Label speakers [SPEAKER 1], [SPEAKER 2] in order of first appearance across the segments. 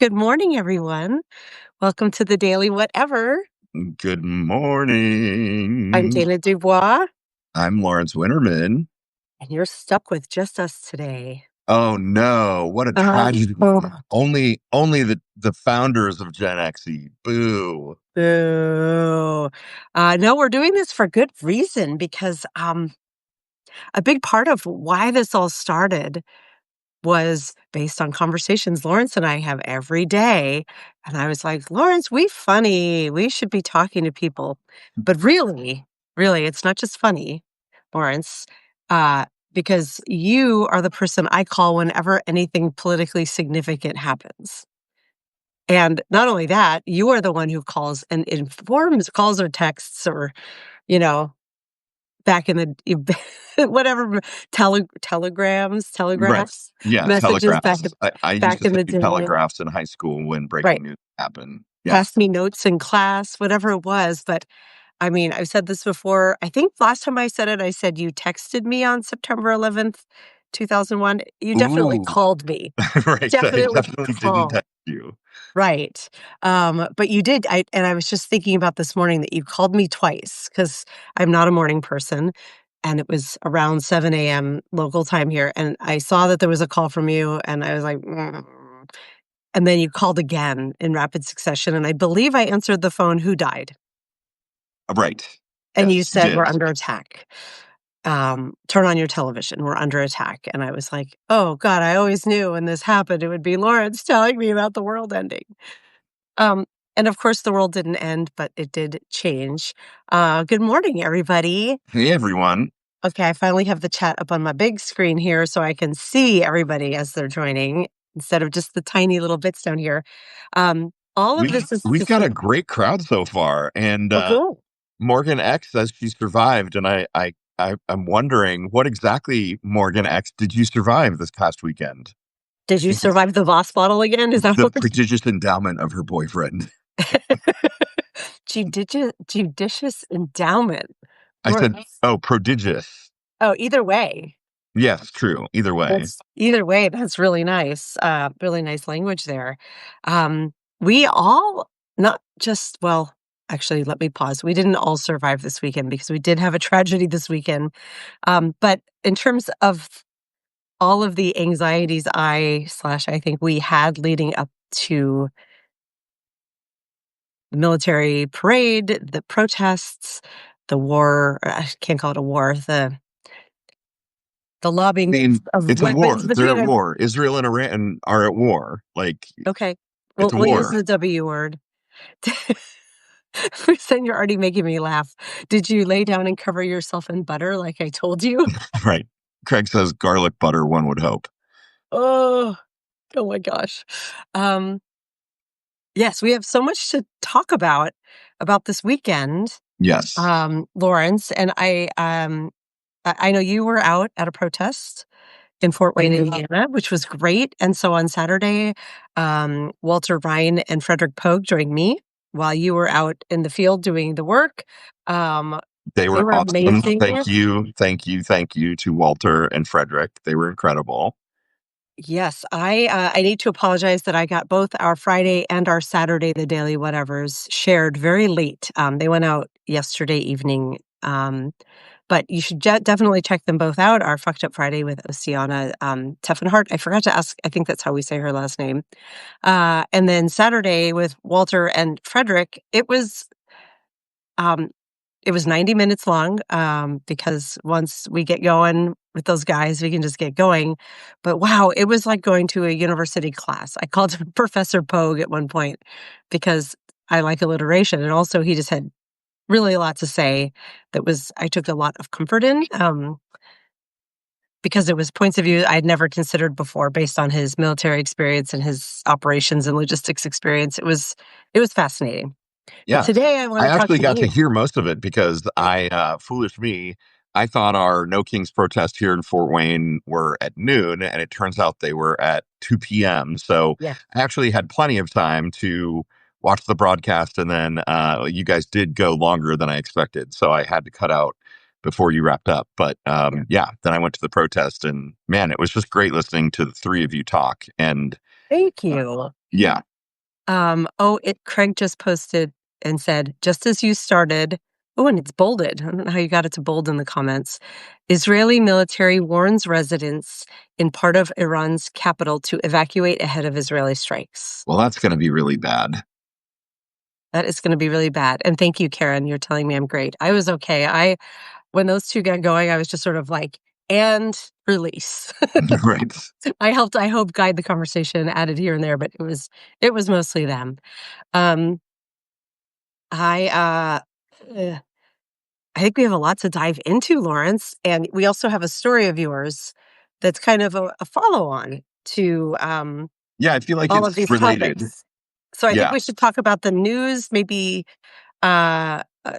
[SPEAKER 1] Good morning, everyone. Welcome to the Daily Whatever.
[SPEAKER 2] Good
[SPEAKER 1] I'm
[SPEAKER 2] morning.
[SPEAKER 1] Dana Dubois,
[SPEAKER 2] I'm Lawrence Winterman.
[SPEAKER 1] and you're stuck with just us today.
[SPEAKER 2] Oh no, what a
[SPEAKER 1] Uh,
[SPEAKER 2] tragedy.
[SPEAKER 1] oh,
[SPEAKER 2] Only the founders of Gen Xe. Boo.
[SPEAKER 1] boo. No, we're doing this for good reason because a big part of why this all started was based on conversations Lawrence and I have every day. And I was like, Lawrence, we funny. We should be talking to people. But really, it's not just funny, Lawrence, uh, because you are the person I call whenever anything politically significant happens. And not only that, you are the one who calls and informs, calls or texts or, you know, back in the whatever
[SPEAKER 2] Right.
[SPEAKER 1] telegraphs,
[SPEAKER 2] Yeah,
[SPEAKER 1] messages
[SPEAKER 2] telegraphs. I used
[SPEAKER 1] back
[SPEAKER 2] to
[SPEAKER 1] in
[SPEAKER 2] send
[SPEAKER 1] the
[SPEAKER 2] you
[SPEAKER 1] day.
[SPEAKER 2] telegraphs in high school when breaking
[SPEAKER 1] Right.
[SPEAKER 2] news happened. Yeah.
[SPEAKER 1] Pass me notes in class, whatever it was, but, I mean, I've said this before. I think last time I said it, I said you texted me on September 11th, 2001. You definitely
[SPEAKER 2] Ooh.
[SPEAKER 1] called me.
[SPEAKER 2] Right. So I
[SPEAKER 1] Definitely
[SPEAKER 2] definitely didn't
[SPEAKER 1] called.
[SPEAKER 2] text you.
[SPEAKER 1] Right. But you did. I was just thinking about this morning that you called me twice because I'm not a morning person. And it was around 7 a.m. local time here. And I saw that there was a call from you, and I was like, "Mm." And then you called again in rapid succession. And I believe I answered the phone. Who died?
[SPEAKER 2] Right.
[SPEAKER 1] And you
[SPEAKER 2] Yes, you
[SPEAKER 1] said, we're
[SPEAKER 2] did.
[SPEAKER 1] under attack. Turn on your television. We're under attack. And I was like, oh, God, I always knew when this happened, it would be Lawrence telling me about the world ending. Um, and of course, the world didn't end, but it did change. Good morning, everybody.
[SPEAKER 2] Hey everyone.
[SPEAKER 1] Okay, I finally have the chat up on my big screen here so I can see everybody as they're joining instead of just the tiny little bits down here. All of this is
[SPEAKER 2] We've
[SPEAKER 1] to
[SPEAKER 2] got
[SPEAKER 1] say,
[SPEAKER 2] a great crowd so far. And
[SPEAKER 1] oh, cool.
[SPEAKER 2] Morgan X says she survived, and I'm wondering what exactly, Morgan X, did you survive this past weekend?
[SPEAKER 1] Did you survive the Voss bottle again? Is that
[SPEAKER 2] The
[SPEAKER 1] what
[SPEAKER 2] prodigious endowment of her boyfriend.
[SPEAKER 1] judicious endowment?
[SPEAKER 2] I said,
[SPEAKER 1] Lawrence.
[SPEAKER 2] oh, prodigious.
[SPEAKER 1] Oh, either way.
[SPEAKER 2] Yes, true. Either way.
[SPEAKER 1] Either way, that's really nice language there. We all not just well, actually, let me pause. We didn't all survive this weekend because we did have a tragedy this weekend. But in terms of all of the anxieties I think we had leading up to the military parade, the protests, the war, I can't call it a war, the
[SPEAKER 2] I
[SPEAKER 1] lobbying
[SPEAKER 2] mean,
[SPEAKER 1] of
[SPEAKER 2] it's a war.
[SPEAKER 1] weapons
[SPEAKER 2] They're
[SPEAKER 1] between
[SPEAKER 2] at war. Israel and Iran are at war. Like,
[SPEAKER 1] okay.
[SPEAKER 2] it's a
[SPEAKER 1] We'll use
[SPEAKER 2] war.
[SPEAKER 1] the W word. Then you're already making me laugh. Did you lay down and cover yourself in butter like I told you?
[SPEAKER 2] Right. Craig says garlic butter, one would hope.
[SPEAKER 1] Oh, oh my gosh. Um, yes, we have so much to talk about this weekend,
[SPEAKER 2] Yes.
[SPEAKER 1] Lawrence, and I know you were out at a protest in Fort Wayne, Indiana, which was great. And so on Saturday, Walter Ryan and Frederick Pogue joined me while you were out in the field doing the work. Um,
[SPEAKER 2] They
[SPEAKER 1] they
[SPEAKER 2] were
[SPEAKER 1] were
[SPEAKER 2] awesome.
[SPEAKER 1] amazing.
[SPEAKER 2] Thank you to Walter and Frederick. They were incredible.
[SPEAKER 1] Yes, I need to apologize that I got both our Friday and our Saturday, the Daily Whatevers, shared very late. They went out yesterday evening, but you should definitely check them both out. Our Fucked Up Friday with Oceana Teffenhart. I forgot to ask. I think that's how we say her last name. And then Saturday with Walter and Frederick. Um, it was 90 minutes long, because once we get going with those guys, we can just get going. But wow, it was like going to a university class. I called him Professor Pogue at one point because I like alliteration. And also he just had really a lot to say I took a lot of comfort in, because it was points of view I'd never considered before based on his military experience and his operations and logistics experience. It was fascinating. But
[SPEAKER 2] Yeah.
[SPEAKER 1] today I want
[SPEAKER 2] I
[SPEAKER 1] to talk
[SPEAKER 2] actually
[SPEAKER 1] to
[SPEAKER 2] got to
[SPEAKER 1] you.
[SPEAKER 2] hear most of it because foolish me, I thought our No Kings protest here in Fort Wayne were at noon, and it turns out they were at 2 p.m. So
[SPEAKER 1] Yeah.
[SPEAKER 2] I actually had plenty of time to watch the broadcast, and then you guys did go longer than I expected. So I had to cut out before you wrapped up. But yeah, then I went to the protest, and man, it was just great listening to the three of you talk. And
[SPEAKER 1] Thank you.
[SPEAKER 2] yeah,
[SPEAKER 1] Craig just posted and said, just as you started. Oh, and it's bolded. I don't know how you got it to bold in the comments. Israeli military warns residents in part of Iran's capital to evacuate ahead of Israeli strikes.
[SPEAKER 2] Well, that's going to be really bad.
[SPEAKER 1] That is going to be really bad. And thank you, Karen. You're telling me I'm great. I was okay. When those two got going, I was just sort of like, and release.
[SPEAKER 2] Right.
[SPEAKER 1] I hope, guide the conversation, added here and there, but it was mostly them. I think we have a lot to dive into, Lawrence, and we also have a story of yours that's kind of a follow-on to
[SPEAKER 2] Yeah, I feel like
[SPEAKER 1] all of
[SPEAKER 2] it's
[SPEAKER 1] these
[SPEAKER 2] related.
[SPEAKER 1] topics. So I think
[SPEAKER 2] Yeah.
[SPEAKER 1] we should talk about the news, maybe uh, uh,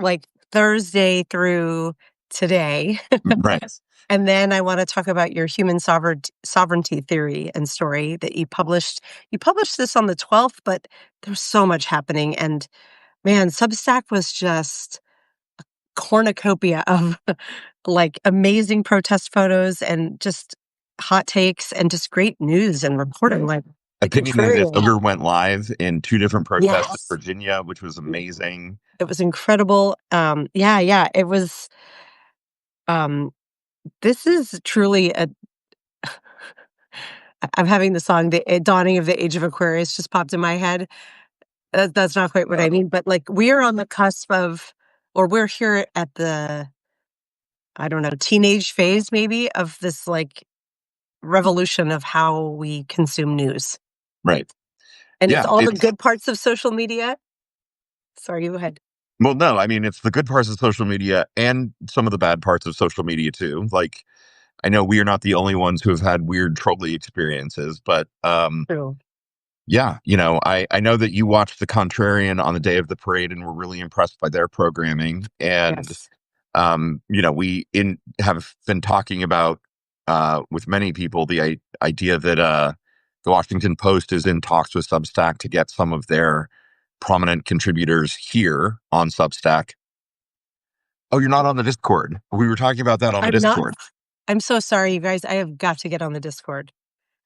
[SPEAKER 1] like Thursday through today.
[SPEAKER 2] Right.
[SPEAKER 1] And then I want to talk about your human sovereignty theory and story that you published. You published this on the 12th, but there's so much happening. And man, Substack was just cornucopia of like amazing protest photos and just hot takes and just great news and reporting. Like the
[SPEAKER 2] Opinionated
[SPEAKER 1] contrarian.
[SPEAKER 2] Ogre went live in 2 different protests in
[SPEAKER 1] Yes,
[SPEAKER 2] Virginia, which was amazing.
[SPEAKER 1] it was incredible. Yeah, it was. Um, this is truly a. I'm having the song "The Dawning of the Age of Aquarius" just popped in my head. That's not quite what I mean, but like we are on the cusp of, or we're here at the, I don't know, teenage phase maybe of this like revolution of how we consume news.
[SPEAKER 2] Right.
[SPEAKER 1] And it's
[SPEAKER 2] Yeah,
[SPEAKER 1] all the
[SPEAKER 2] it's
[SPEAKER 1] good parts of social media. Sorry, go ahead.
[SPEAKER 2] well, no, I mean, it's the good parts of social media and some of the bad parts of social media too. Like, I know we are not the only ones who have had weird trolling experiences, but
[SPEAKER 1] True.
[SPEAKER 2] yeah, I know that you watched The Contrarian on the day of the parade and were really impressed by their programming. And
[SPEAKER 1] Yes.
[SPEAKER 2] we have been talking about with many people the idea that the Washington Post is in talks with Substack to get some of their prominent contributors here on Substack. Oh, you're not on the Discord. We were talking about that on the
[SPEAKER 1] I'm not.
[SPEAKER 2] Discord.
[SPEAKER 1] I'm so sorry, you guys. I have got to get on the Discord.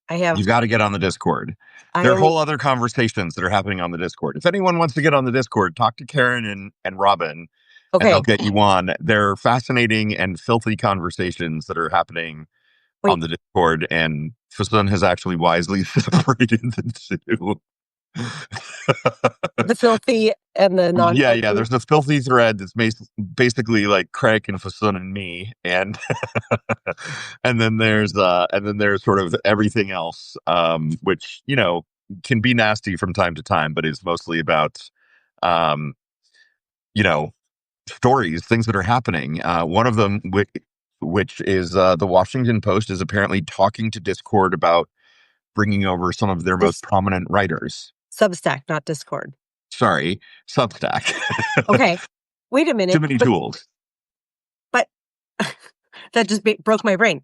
[SPEAKER 1] I have.
[SPEAKER 2] You've got to get on the Discord.
[SPEAKER 1] I
[SPEAKER 2] There are
[SPEAKER 1] am.
[SPEAKER 2] whole other conversations that are happening on the Discord. If anyone wants to get on the Discord, talk to Karen and Robin, and they'll
[SPEAKER 1] Okay.
[SPEAKER 2] get you on. They're fascinating and filthy conversations that are happening on
[SPEAKER 1] Wait.
[SPEAKER 2] the Discord, and Fasun has actually wisely separated the two.
[SPEAKER 1] The filthy and the
[SPEAKER 2] Yeah.
[SPEAKER 1] non-filthy.
[SPEAKER 2] There's a filthy thread that's basically like Craig and Fasun and me, and and then there's sort of everything else, which can be nasty from time to time, but is mostly about um, you know stories, things that are happening. One of them, which is the Washington Post, is apparently talking to Discord about bringing over some of their most
[SPEAKER 1] This
[SPEAKER 2] prominent writers.
[SPEAKER 1] Substack, not Discord.
[SPEAKER 2] Sorry, Substack.
[SPEAKER 1] Okay. Wait a
[SPEAKER 2] Too
[SPEAKER 1] minute.
[SPEAKER 2] many tools.
[SPEAKER 1] But that just broke my brain.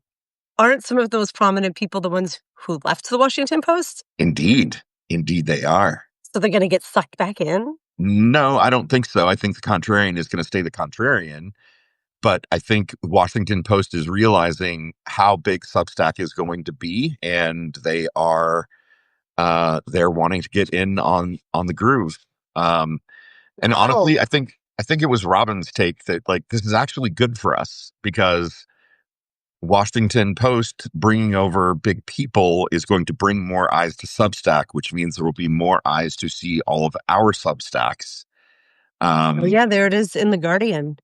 [SPEAKER 1] Aren't some of those prominent people the ones who left the Washington Post?
[SPEAKER 2] Indeed. Indeed, they are.
[SPEAKER 1] So they're going to get sucked back in?
[SPEAKER 2] No, I don't think so. I think the Contrarian is going to stay the Contrarian. But I think Washington Post is realizing how big Substack is going to be, and they're wanting to get in on the groove. And
[SPEAKER 1] Wow.
[SPEAKER 2] honestly, I think it was Robin's take that like this is actually good for us because Washington Post bringing over big people is going to bring more eyes to Substack, which means there will be more eyes to see all of our Substacks.
[SPEAKER 1] Oh,
[SPEAKER 2] Um,
[SPEAKER 1] yeah, there it is in The Guardian.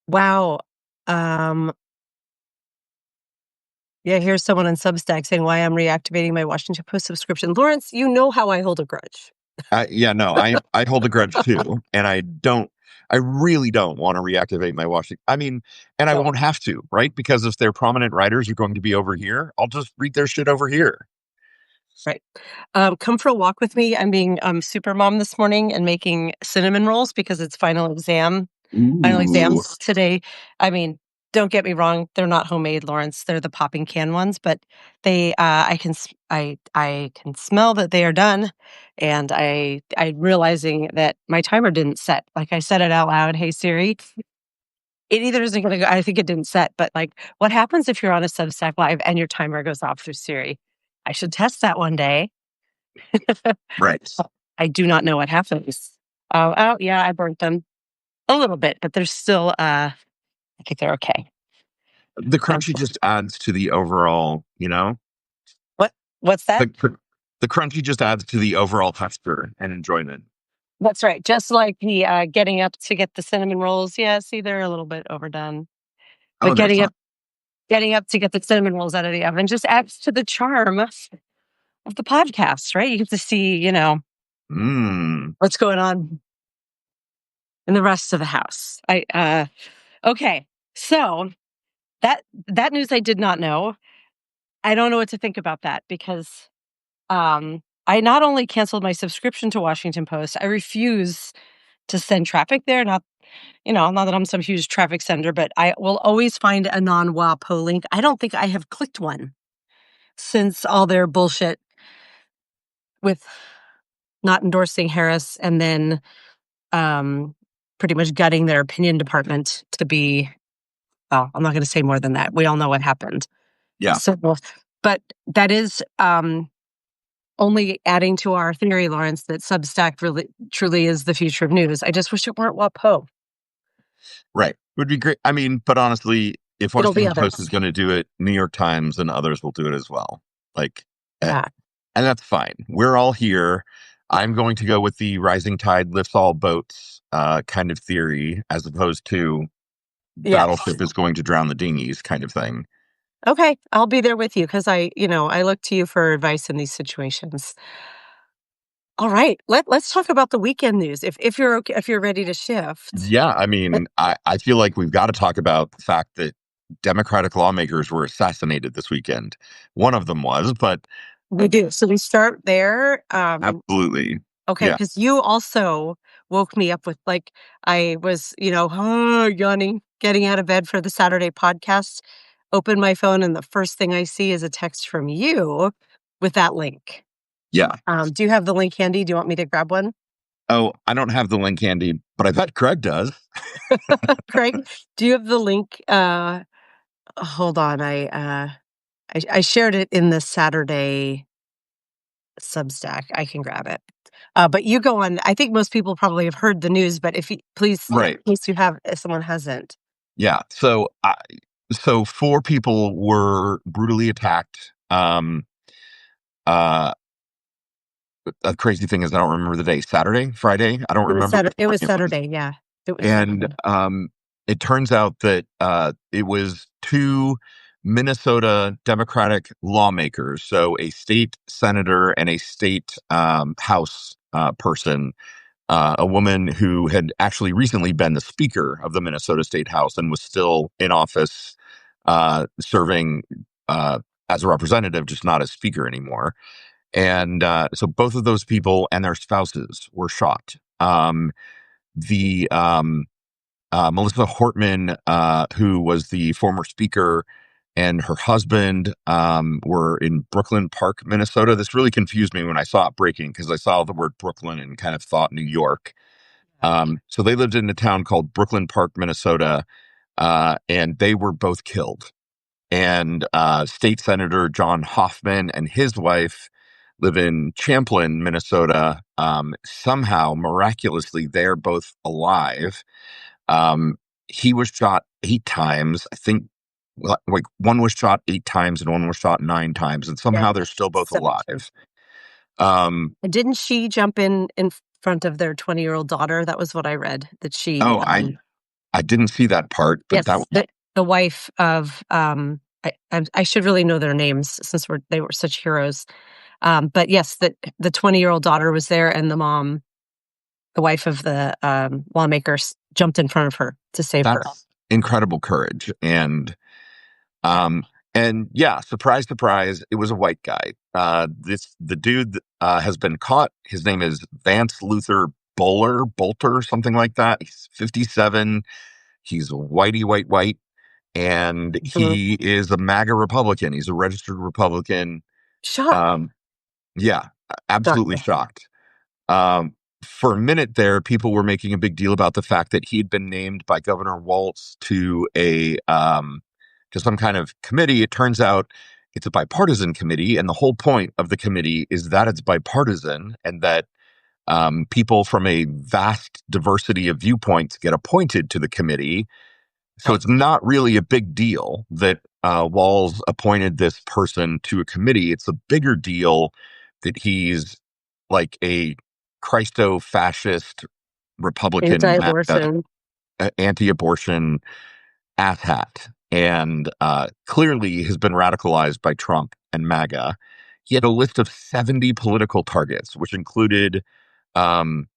[SPEAKER 1] Wow. Um, yeah, here's someone on Substack saying why I'm reactivating my Washington Post subscription. Lawrence, you know how I hold a grudge.
[SPEAKER 2] yeah, no, I hold a grudge too, and I really don't want to reactivate my Washington. I mean, and I
[SPEAKER 1] No.
[SPEAKER 2] won't have to, right? Because if they're prominent writers are going to be over here, I'll just read their shit over here.
[SPEAKER 1] Right. Come for a walk with me. I'm being super mom this morning and making cinnamon rolls because it's final
[SPEAKER 2] Ooh,
[SPEAKER 1] exams today. I mean, don't get me wrong, they're not homemade, Lawrence. They're the popping can ones, but they I can smell that they are done, and I'm realizing that my timer didn't set. Like I said it out loud, "Hey Siri." It either isn't gonna go, I think it didn't set, but like what happens if you're on a Substack live and your timer goes off through Siri? I should test that one day.
[SPEAKER 2] Right.
[SPEAKER 1] I do not know what happens. Oh, yeah, I burnt them a little bit, but they're still, I think they're okay.
[SPEAKER 2] The
[SPEAKER 1] Um,
[SPEAKER 2] crunchy just adds to the overall,
[SPEAKER 1] what what's that?
[SPEAKER 2] the crunchy just adds to the overall texture and enjoyment.
[SPEAKER 1] That's right. Just like the, getting up to get the cinnamon rolls. Yeah, see, they're a little bit overdone,
[SPEAKER 2] Oh,
[SPEAKER 1] but
[SPEAKER 2] they're fun.
[SPEAKER 1] getting up to get the cinnamon rolls out of the oven just adds to the charm of the podcast, right? You get to see,
[SPEAKER 2] Mm.
[SPEAKER 1] what's going on in the rest of the house. Okay. So that news I did not know. I don't know what to think about that because I not only canceled my subscription to Washington Post, I refuse to send traffic there. Not that I'm some huge traffic sender, but I will always find a non-WAPO link. I don't think I have clicked one since all their bullshit with not endorsing Harris and then pretty much gutting their opinion department to be, well, I'm not going to say more than that. We all know what happened.
[SPEAKER 2] Yeah.
[SPEAKER 1] So, but that is only adding to our theory, Lawrence, that Substack really truly is the future of news. I just wish it weren't WAPO.
[SPEAKER 2] Right. Would be great. I mean, but honestly, if
[SPEAKER 1] It'll be
[SPEAKER 2] Washington Post
[SPEAKER 1] others.
[SPEAKER 2] is going to do it, New York Times and others will do it as well. Like, eh,
[SPEAKER 1] Yeah.
[SPEAKER 2] and that's fine. We're all here. I'm going to go with the rising tide lifts all boats kind of theory, as opposed to
[SPEAKER 1] Yes.
[SPEAKER 2] battleship is going to drown the dinghies kind of thing.
[SPEAKER 1] Okay. I'll be there with you because I look to you for advice in these situations. All right. Let's talk about the weekend news. If you're okay, if you're ready to shift.
[SPEAKER 2] Yeah. I
[SPEAKER 1] Let-
[SPEAKER 2] mean, I feel like we've got to talk about the fact that Democratic lawmakers were assassinated this weekend. One of them was, but
[SPEAKER 1] We do. So we start there.
[SPEAKER 2] absolutely.
[SPEAKER 1] Okay,
[SPEAKER 2] Yeah.
[SPEAKER 1] because you also woke me up with like I was, yawning, getting out of bed for the Saturday podcast. Open my phone, and the first thing I see is a text from you with that link.
[SPEAKER 2] Yeah.
[SPEAKER 1] Do you have the link handy? Do you want me to grab one?
[SPEAKER 2] Oh, I don't have the link handy, but I bet Craig does.
[SPEAKER 1] Craig, do you have the link? Hold on. I shared it in the Saturday Substack. I can grab it. But you go on. I think most people probably have heard the news, but if you please, in
[SPEAKER 2] Right.
[SPEAKER 1] case you have, if someone hasn't.
[SPEAKER 2] Yeah. So four people were brutally attacked. Uh, a crazy thing is I don't remember the day. Saturday, Friday. I don't
[SPEAKER 1] It was
[SPEAKER 2] remember
[SPEAKER 1] Saturday.
[SPEAKER 2] which
[SPEAKER 1] It was
[SPEAKER 2] morning it was.
[SPEAKER 1] Saturday. Yeah, it was
[SPEAKER 2] And
[SPEAKER 1] Saturday.
[SPEAKER 2] it turns out that it was two Minnesota Democratic lawmakers, so a state senator and a state House person, a woman who had actually recently been the Speaker of the Minnesota State House and was still in office, serving as a representative, just not as Speaker anymore. And so both of those people and their spouses were shot. The Melissa Hortman, who was the former speaker, and her husband were in Brooklyn Park, Minnesota. This really confused me when I saw it breaking because I saw the word Brooklyn and kind of thought New York. So they lived in a town called Brooklyn Park, Minnesota, and they were both killed. And State Senator John Hoffman and his wife live in Champlin, Minnesota. Somehow, miraculously, they're both alive. um, he was shot 8 times. I think like one was shot 8 times and one was shot 9 times, and
[SPEAKER 1] Yeah,
[SPEAKER 2] somehow they're still both
[SPEAKER 1] 17.
[SPEAKER 2] alive. Um,
[SPEAKER 1] Didn't she jump in front of their 20-year-old daughter? That was what I read. That she,
[SPEAKER 2] oh, I didn't see that part, but that
[SPEAKER 1] yes, the wife of I should really know their names since they were such heroes. But yes, the 20-year-old daughter was there, and the mom, the wife of the lawmakers, jumped in front of her to save her.
[SPEAKER 2] that's incredible courage. Um, and yeah, surprise, surprise, it was a white guy. The dude has been caught. His name is Vance Luther Bolter, something like that. He's 57. He's whitey, white, and
[SPEAKER 1] Mhm.
[SPEAKER 2] he is a MAGA Republican. He's a registered Republican.
[SPEAKER 1] Shocked.
[SPEAKER 2] Um, yeah, absolutely
[SPEAKER 1] Shocked.
[SPEAKER 2] shocked. Um, for a minute there, people were making a big deal about the fact that he'd been named by Governor Walz to some kind of committee. It turns out it's a bipartisan committee, and the whole point of the committee is that it's bipartisan and that people from a vast diversity of viewpoints get appointed to the committee. So
[SPEAKER 1] Right.
[SPEAKER 2] it's not really a big deal that Walz appointed this person to a committee. It's a bigger deal that he's like a Christo-fascist Republican,
[SPEAKER 1] Anti-abortion.
[SPEAKER 2] anti-abortion asshat, and clearly has been radicalized by Trump and MAGA. He had a list of 70 political targets, which included um,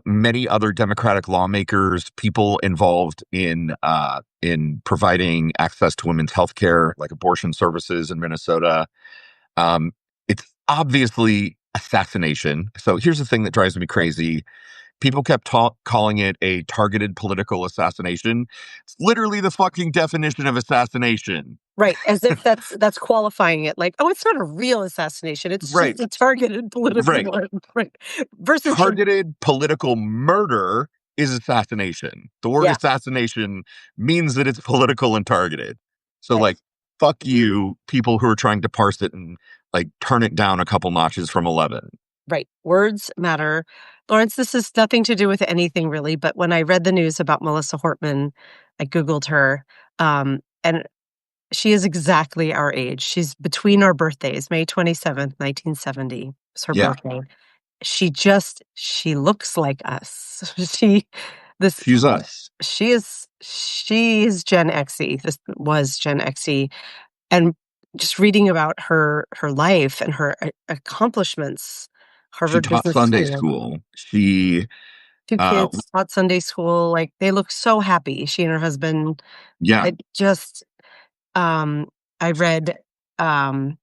[SPEAKER 2] many other Democratic lawmakers, people involved in providing access to women's health care, like abortion services in Minnesota. Um, it's obviously assassination. So here's the thing that drives me crazy. People kept calling it a targeted political assassination. It's literally the fucking definition of assassination.
[SPEAKER 1] Right, as if that's qualifying it, like, "Oh, it's not a real assassination, it's
[SPEAKER 2] Right,
[SPEAKER 1] just a targeted political
[SPEAKER 2] right.
[SPEAKER 1] one." Right. Versus your
[SPEAKER 2] Targeted political murder is assassination. The word
[SPEAKER 1] yeah,
[SPEAKER 2] assassination means that it's political and targeted. So,
[SPEAKER 1] right,
[SPEAKER 2] like, fuck you, people who are trying to parse it and like turn it down a couple notches from 11.
[SPEAKER 1] right. Words matter. Lawrence, this has nothing to do with anything really, but when I read the news about Melissa Hortman, I Googled her, and she is exactly our age. She's between our birthdays, May 27th, 1970 is her
[SPEAKER 2] Yeah,
[SPEAKER 1] birthday. She looks like us. She this
[SPEAKER 2] she's us.
[SPEAKER 1] she is Gen Xy. This was Gen Xy, and just reading about her life and her accomplishments,
[SPEAKER 2] She
[SPEAKER 1] Harvard
[SPEAKER 2] taught
[SPEAKER 1] Business
[SPEAKER 2] Sunday
[SPEAKER 1] School,
[SPEAKER 2] school. She,
[SPEAKER 1] 2
[SPEAKER 2] uh,
[SPEAKER 1] kids, taught Sunday school, like, they look so happy, she and her husband.
[SPEAKER 2] yeah,
[SPEAKER 1] I just, um, I read, um,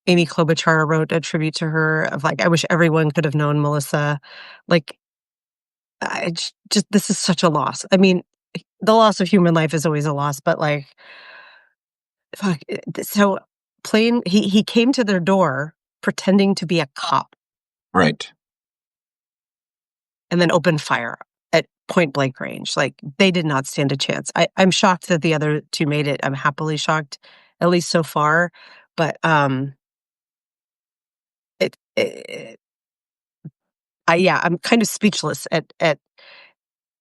[SPEAKER 1] Amy Klobuchar wrote a tribute to her of, like, "I wish everyone could have known Melissa." Like, I just this is such a loss. I mean, the loss of human life is always a loss, but, like, fuck, so plain he came to their door pretending to be a cop
[SPEAKER 2] right.
[SPEAKER 1] and then opened fire at point blank range. Like, they did not stand a chance. I'm shocked that the other 2 made it. I'm happily shocked, at least so far, but, it yeah, I'm kind of speechless at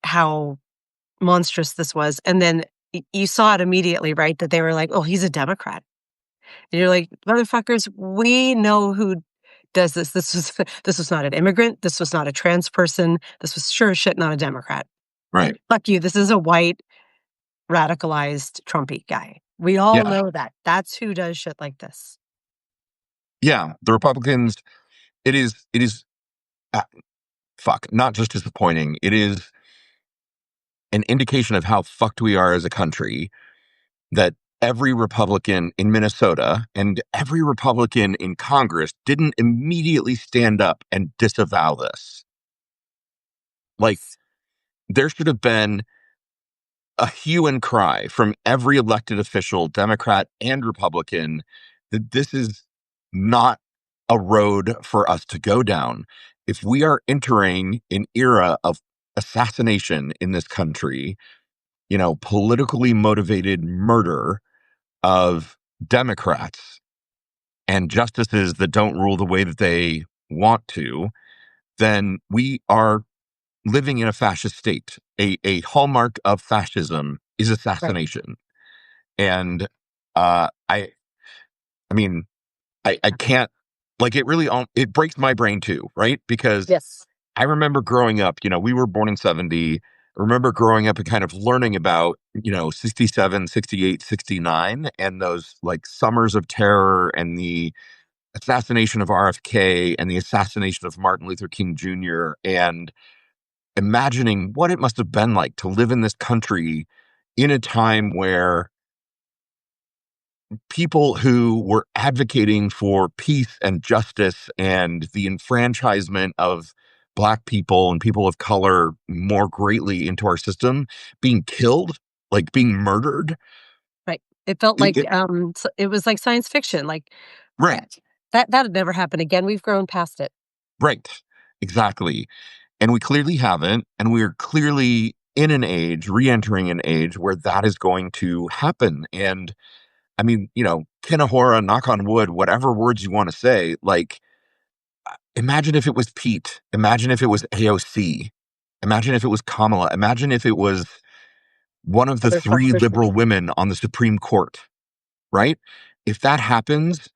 [SPEAKER 1] how monstrous this was, and then you saw it immediately, right? That they were like, "Oh, he's a Democrat." And you're like, "Motherfuckers, we know who does this. This was this was not an immigrant. This was not a trans person. This was sure as shit not a Democrat.
[SPEAKER 2] Right.
[SPEAKER 1] Fuck you. This is a white, radicalized Trumpy guy. We all
[SPEAKER 2] Yeah.
[SPEAKER 1] know that. That's who does shit like this."
[SPEAKER 2] Yeah. The Republicans, it is, uh, fuck, not just disappointing. It is an indication of how fucked we are as a country that every Republican in Minnesota and every Republican in Congress didn't immediately stand up and disavow this. Like, there should have been a hue and cry from every elected official, Democrat and Republican, that this is not a road for us to go down. If we are entering an era of assassination in this country, politically motivated murder of Democrats and justices that don't rule the way that they want to, then we are living in a fascist state. A hallmark of fascism is
[SPEAKER 1] Right.
[SPEAKER 2] assassination. And I mean, I can't, like, it really, it breaks my brain too, right? Because
[SPEAKER 1] Yes.
[SPEAKER 2] I remember growing up, we were born in 70. I remember growing up and kind of learning about, 67, 68, 69, and those like summers of terror and the assassination of RFK and the assassination of Martin Luther King Jr. and imagining what it must have been like to live in this country in a time where people who were advocating for peace and justice and the enfranchisement of Black people and people of color more greatly into our system being killed, like being murdered.
[SPEAKER 1] Right. It felt
[SPEAKER 2] It-
[SPEAKER 1] like,
[SPEAKER 2] it-
[SPEAKER 1] it was like science fiction, like, uh,
[SPEAKER 2] right,
[SPEAKER 1] that'd never happen again. We've grown past it.
[SPEAKER 2] right, exactly. And we clearly haven't. And we're clearly in an age, re entering an age where that is going to happen. And I mean, Kinahora, knock on wood, whatever words you want to say, like, imagine if it was Pete. Imagine if it was AOC. Imagine if it was Kamala. Imagine if it was one of the
[SPEAKER 1] Other
[SPEAKER 2] three
[SPEAKER 1] politicians.
[SPEAKER 2] liberal women on the Supreme Court, right? If that happens,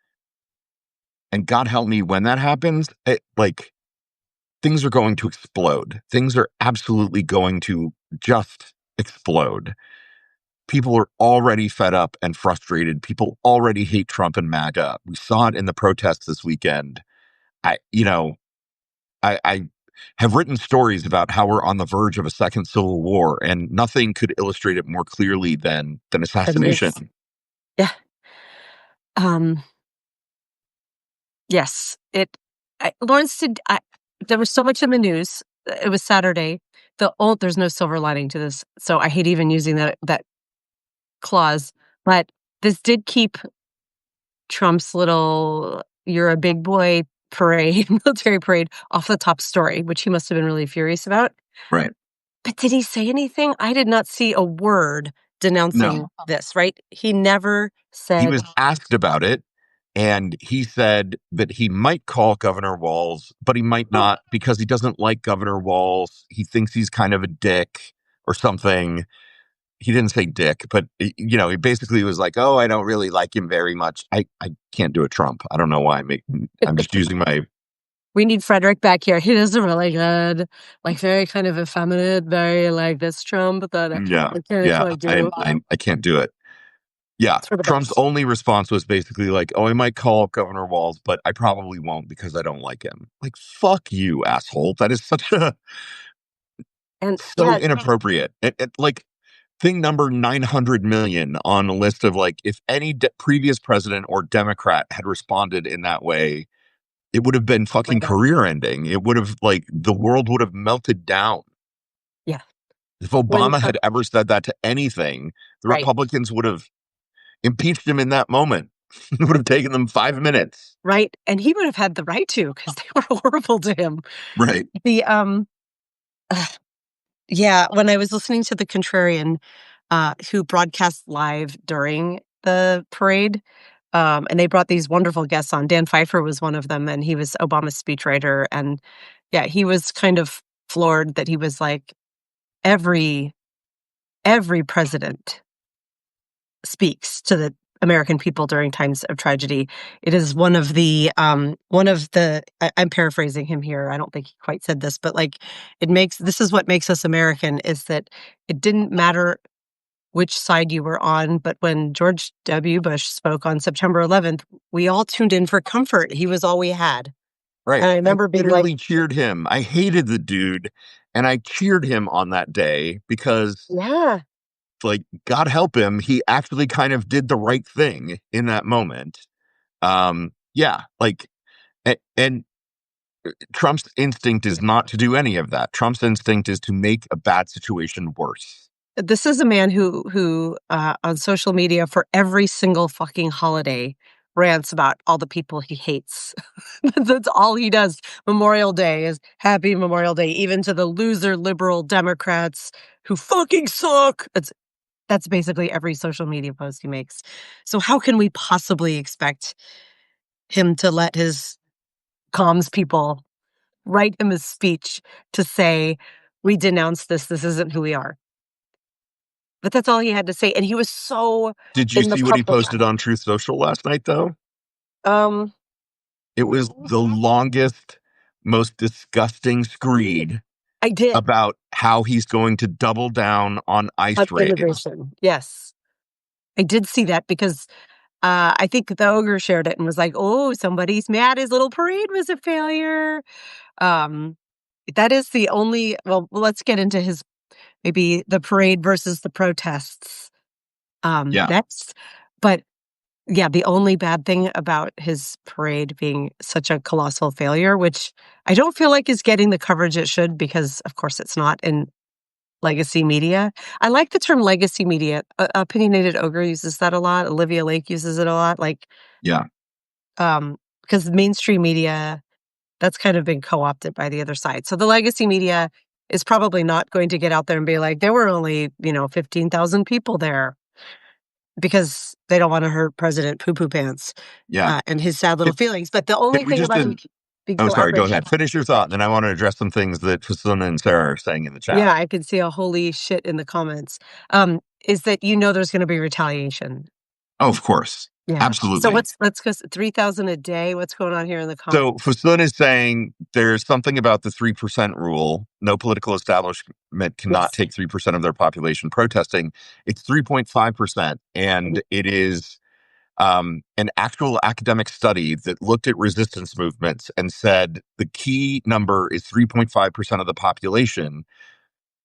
[SPEAKER 2] and God help me when that happens, like, things are going to explode. Things are absolutely going to just explode. People are already fed up and frustrated. People already hate Trump and MAGA. We saw it in the protests this weekend. I, you know, I have written stories about how we're on the verge of a second civil war, and nothing could illustrate it more clearly than
[SPEAKER 1] And
[SPEAKER 2] assassination.
[SPEAKER 1] this, yeah. Um, yes, Lawrence there was so much in the news. It was Saturday. There's no silver lining to this, so I hate even using that clause. But this did keep Trump's little "you're a big boy" parade, military parade, off the top story, which he must have been really furious about.
[SPEAKER 2] Right.
[SPEAKER 1] But did he say anything? I did not see a word denouncing
[SPEAKER 2] No.
[SPEAKER 1] this, right? He never
[SPEAKER 2] He
[SPEAKER 1] said,
[SPEAKER 2] was asked about it, and he said that he might call Governor Walz, but he might not because he doesn't like Governor Walz. He thinks he's kind of a dick or something. He didn't say dick, but he basically was like, "Oh, I don't really like him very much." I can't do a Trump. I don't know why I'm just using my
[SPEAKER 1] we need Frederick back here. He does a really good, like very kind of effeminate, very like this Trump that
[SPEAKER 2] yeah,
[SPEAKER 1] I can't
[SPEAKER 2] yeah.
[SPEAKER 1] quite
[SPEAKER 2] I
[SPEAKER 1] do.
[SPEAKER 2] I can't do it. Yeah,
[SPEAKER 1] It's for the
[SPEAKER 2] Trump's
[SPEAKER 1] best.
[SPEAKER 2] only response was basically like, "Oh, I might call up Governor Walz, but I probably won't because I don't like him." Like, fuck you, asshole. That is such a
[SPEAKER 1] And
[SPEAKER 2] so
[SPEAKER 1] yeah,
[SPEAKER 2] inappropriate. Like, thing number 900 million on a list of, like, if any previous president or Democrat had responded in that way, it would have been fucking career ending. It would have, like, the world would have melted down.
[SPEAKER 1] yeah.
[SPEAKER 2] If
[SPEAKER 1] When
[SPEAKER 2] Obama had ever said that to anything, the
[SPEAKER 1] right,
[SPEAKER 2] Republicans would have impeached him in that moment. It would have taken them 5 minutes.
[SPEAKER 1] right, and he would have had the right to because they were horrible to him.
[SPEAKER 2] Right.
[SPEAKER 1] The yeah, when I was listening to the Contrarian, who broadcast live during the parade, and they brought these wonderful guests on. Dan Pfeiffer was one of them, and he was Obama's speechwriter. And yeah, he was kind of floored that he was like, every president speaks to the American people during times of tragedy. It is I'm paraphrasing him here. I don't think he quite said this, but like this is what makes us American is that it didn't matter which side you were on, but when George W. Bush spoke on September 11th, we all tuned in for comfort. He was all we had.
[SPEAKER 2] Right.
[SPEAKER 1] And I
[SPEAKER 2] I
[SPEAKER 1] remember being like,
[SPEAKER 2] literally cheered him. I hated the dude, and I cheered him on that day because,
[SPEAKER 1] yeah,
[SPEAKER 2] like, God help him, he actually kind of did the right thing in that moment. Yeah, like, and Trump's instinct is not to do any of that. Trump's instinct is to make a bad situation worse.
[SPEAKER 1] this is a man who on social media for every single fucking holiday rants about all the people he hates. That's all he does. Memorial Day is happy Memorial Day, even to the loser liberal Democrats who fucking suck. That's basically every social media post he makes. So how can we possibly expect him to let his comms people write him a speech to say, we denounce this, this isn't who we are? But that's all he had to say, and he was so
[SPEAKER 2] Did you
[SPEAKER 1] in the
[SPEAKER 2] see what he
[SPEAKER 1] public
[SPEAKER 2] posted on Truth Social last night, though?
[SPEAKER 1] um,
[SPEAKER 2] It was the longest, most disgusting screed
[SPEAKER 1] I did,
[SPEAKER 2] about how he's going to double down on
[SPEAKER 1] on
[SPEAKER 2] ICE raids.
[SPEAKER 1] immigration, yes. I did see that because, I think the ogre shared it and was like, "Oh, somebody's mad his little parade was a failure." Um, that is the only let's get into his maybe the parade versus the protests,
[SPEAKER 2] Yeah.
[SPEAKER 1] next. But yeah, the only bad thing about his parade being such a colossal failure, which I don't feel like is getting the coverage it should because, of course, it's not in legacy media. I like the term legacy media. Opinionated Ogre uses that a lot. Olivia Lake uses it a lot. Like,
[SPEAKER 2] Yeah.
[SPEAKER 1] because mainstream media, that's kind of been co-opted by the other side. So the legacy media is probably not going to get out there and be like, there were only, 15,000 people there. because they don't wanna hurt President Poo Poo Pants,
[SPEAKER 2] Yeah.
[SPEAKER 1] and his sad little
[SPEAKER 2] If
[SPEAKER 1] feelings, but the only
[SPEAKER 2] if we
[SPEAKER 1] thing
[SPEAKER 2] just
[SPEAKER 1] about
[SPEAKER 2] did
[SPEAKER 1] him being
[SPEAKER 2] Oh,
[SPEAKER 1] so
[SPEAKER 2] sorry, go
[SPEAKER 1] outraged.
[SPEAKER 2] ahead. Finish your thought, and then I wanna address some things that Fasuna and Sarah are saying in the chat.
[SPEAKER 1] Yeah, I can see a holy shit in the comments, is that there's gonna be retaliation.
[SPEAKER 2] Oh, of course.
[SPEAKER 1] Yeah. So
[SPEAKER 2] Absolutely.
[SPEAKER 1] let's go 3,000 a day, what's going on here in the
[SPEAKER 2] So
[SPEAKER 1] comments?
[SPEAKER 2] Fasuna is saying there's something about the 3% rule. No political establishment cannot
[SPEAKER 1] Yes.
[SPEAKER 2] take 3% of their population protesting. It's 3.5%.
[SPEAKER 1] Mhm.
[SPEAKER 2] And it is an actual academic study that looked at resistance movements and said the key number is 3.5% of the population.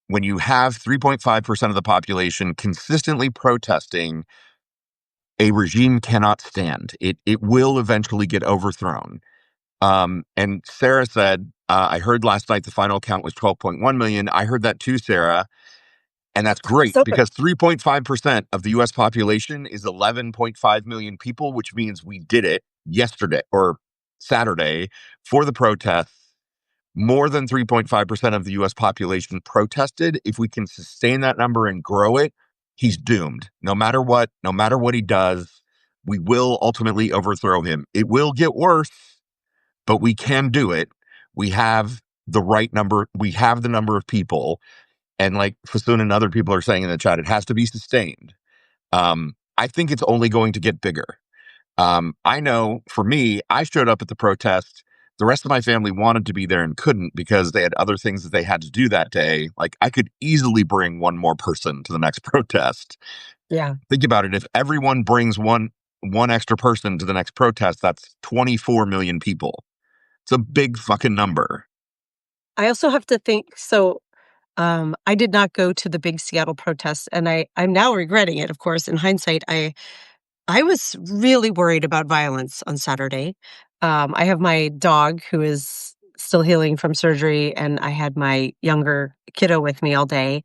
[SPEAKER 2] When you have 3.5% of the population consistently protesting, a regime cannot stand. It will eventually get overthrown. And Sarah said, I heard last night the final count was 12.1 million. I heard that too, Sarah. And that's great
[SPEAKER 1] So
[SPEAKER 2] because 3.5% of the US population is 11.5 million people, which means we did it yesterday or Saturday for the protests. More than 3.5% of the US population protested. If we can sustain that number and grow it, he's doomed. No matter what he does, we will ultimately overthrow him. It will get worse, but we can do it. We have the right number. We have the number of people. And like Fasoon and other people are saying in the chat, it has to be sustained. I think it's only going to get bigger. I know for me, I showed up at the protest. The rest of my family wanted to be there and couldn't because they had other things that they had to do that day. Like I could easily bring one more person to the next protest.
[SPEAKER 1] Yeah.
[SPEAKER 2] Think about it. If everyone brings one extra person to the next protest, that's 24 million people. It's a big fucking number.
[SPEAKER 1] I also have to think I did not go to the big Seattle protests, and I'm now regretting it, of course, in hindsight. I was really worried about violence on Saturday. I have my dog who is still healing from surgery, and I had my younger kiddo with me all day,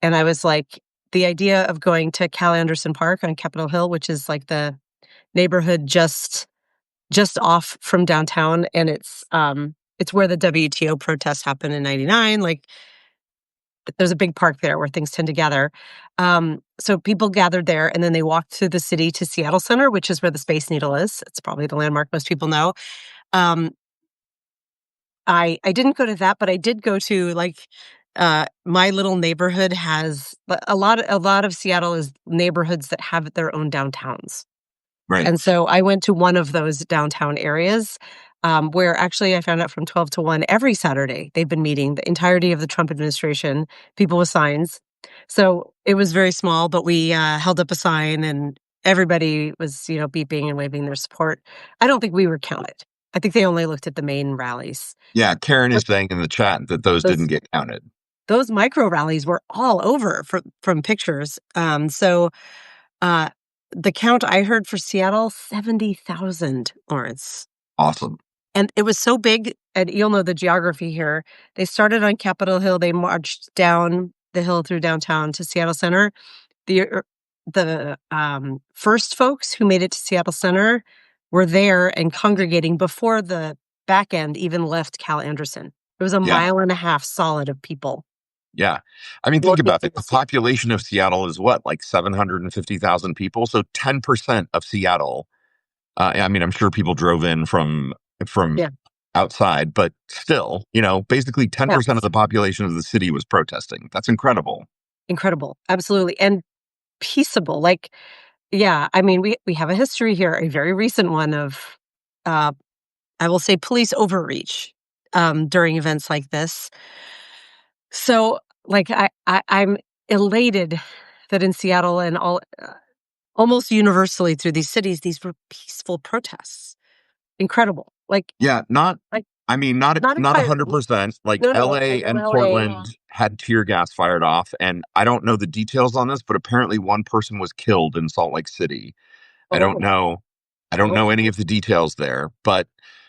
[SPEAKER 1] and I was like, the idea of going to Cal Anderson Park on Capitol Hill, which is like the neighborhood just off from downtown, and it's where the WTO protests happened in '99, like, there's a big park there where things tend to gather. So people gathered there, and then they walked through the city to Seattle Center, which is where the Space Needle is. It's probably the landmark most people know. Um, I didn't go to that, but I did go to, like, my little neighborhood has a lot of Seattle is neighborhoods that have their own downtowns.
[SPEAKER 2] Right.
[SPEAKER 1] And so I went to one of those downtown areas, where actually I found out from 12 to 1 every Saturday, they've been meeting the entirety of the Trump administration, people with signs. So it was very small, but we, held up a sign and everybody was, beeping and waving their support. I don't think we were counted. I think they only looked at the main rallies.
[SPEAKER 2] Yeah, Karen
[SPEAKER 1] But
[SPEAKER 2] is saying in the chat that those didn't
[SPEAKER 1] those
[SPEAKER 2] get counted.
[SPEAKER 1] those micro rallies were all over from pictures. Uh, the count I heard for Seattle, 70,000, Lawrence.
[SPEAKER 2] Awesome.
[SPEAKER 1] And it was so big, and you'll know the geography here. They started on Capitol Hill, they marched down the hill through downtown to Seattle Center. The first folks who made it to Seattle Center were there and congregating before the back end even left Cal Anderson. It was a
[SPEAKER 2] Yeah.
[SPEAKER 1] mile and a half solid of people.
[SPEAKER 2] Yeah. I mean, think
[SPEAKER 1] Walking
[SPEAKER 2] about
[SPEAKER 1] through
[SPEAKER 2] it.
[SPEAKER 1] the
[SPEAKER 2] The
[SPEAKER 1] city.
[SPEAKER 2] population of Seattle is what, like 750,000 people? So 10% of Seattle. I mean, I'm sure people drove in from
[SPEAKER 1] Yeah,
[SPEAKER 2] outside, but still, basically
[SPEAKER 1] yeah,
[SPEAKER 2] 10% of the population of the city was protesting. That's incredible.
[SPEAKER 1] incredible, absolutely, and peaceable, like, yeah, I mean, we have a history here, a very recent one of, uh, I will say police overreach, during events like this. So, like, I'm elated that in Seattle and almost universally through these cities, these were peaceful protests. Incredible.
[SPEAKER 2] Yeah,
[SPEAKER 1] Like,
[SPEAKER 2] I mean, not
[SPEAKER 1] not entirely.
[SPEAKER 2] 100%. Like
[SPEAKER 1] No, no, like
[SPEAKER 2] LA
[SPEAKER 1] in
[SPEAKER 2] and
[SPEAKER 1] LA.
[SPEAKER 2] Portland had tear gas fired off, and I don't know the details on this, but apparently one person was killed in Salt Lake City. I don't
[SPEAKER 1] Oh,
[SPEAKER 2] know. I don't
[SPEAKER 1] oh,
[SPEAKER 2] know any of the details there, but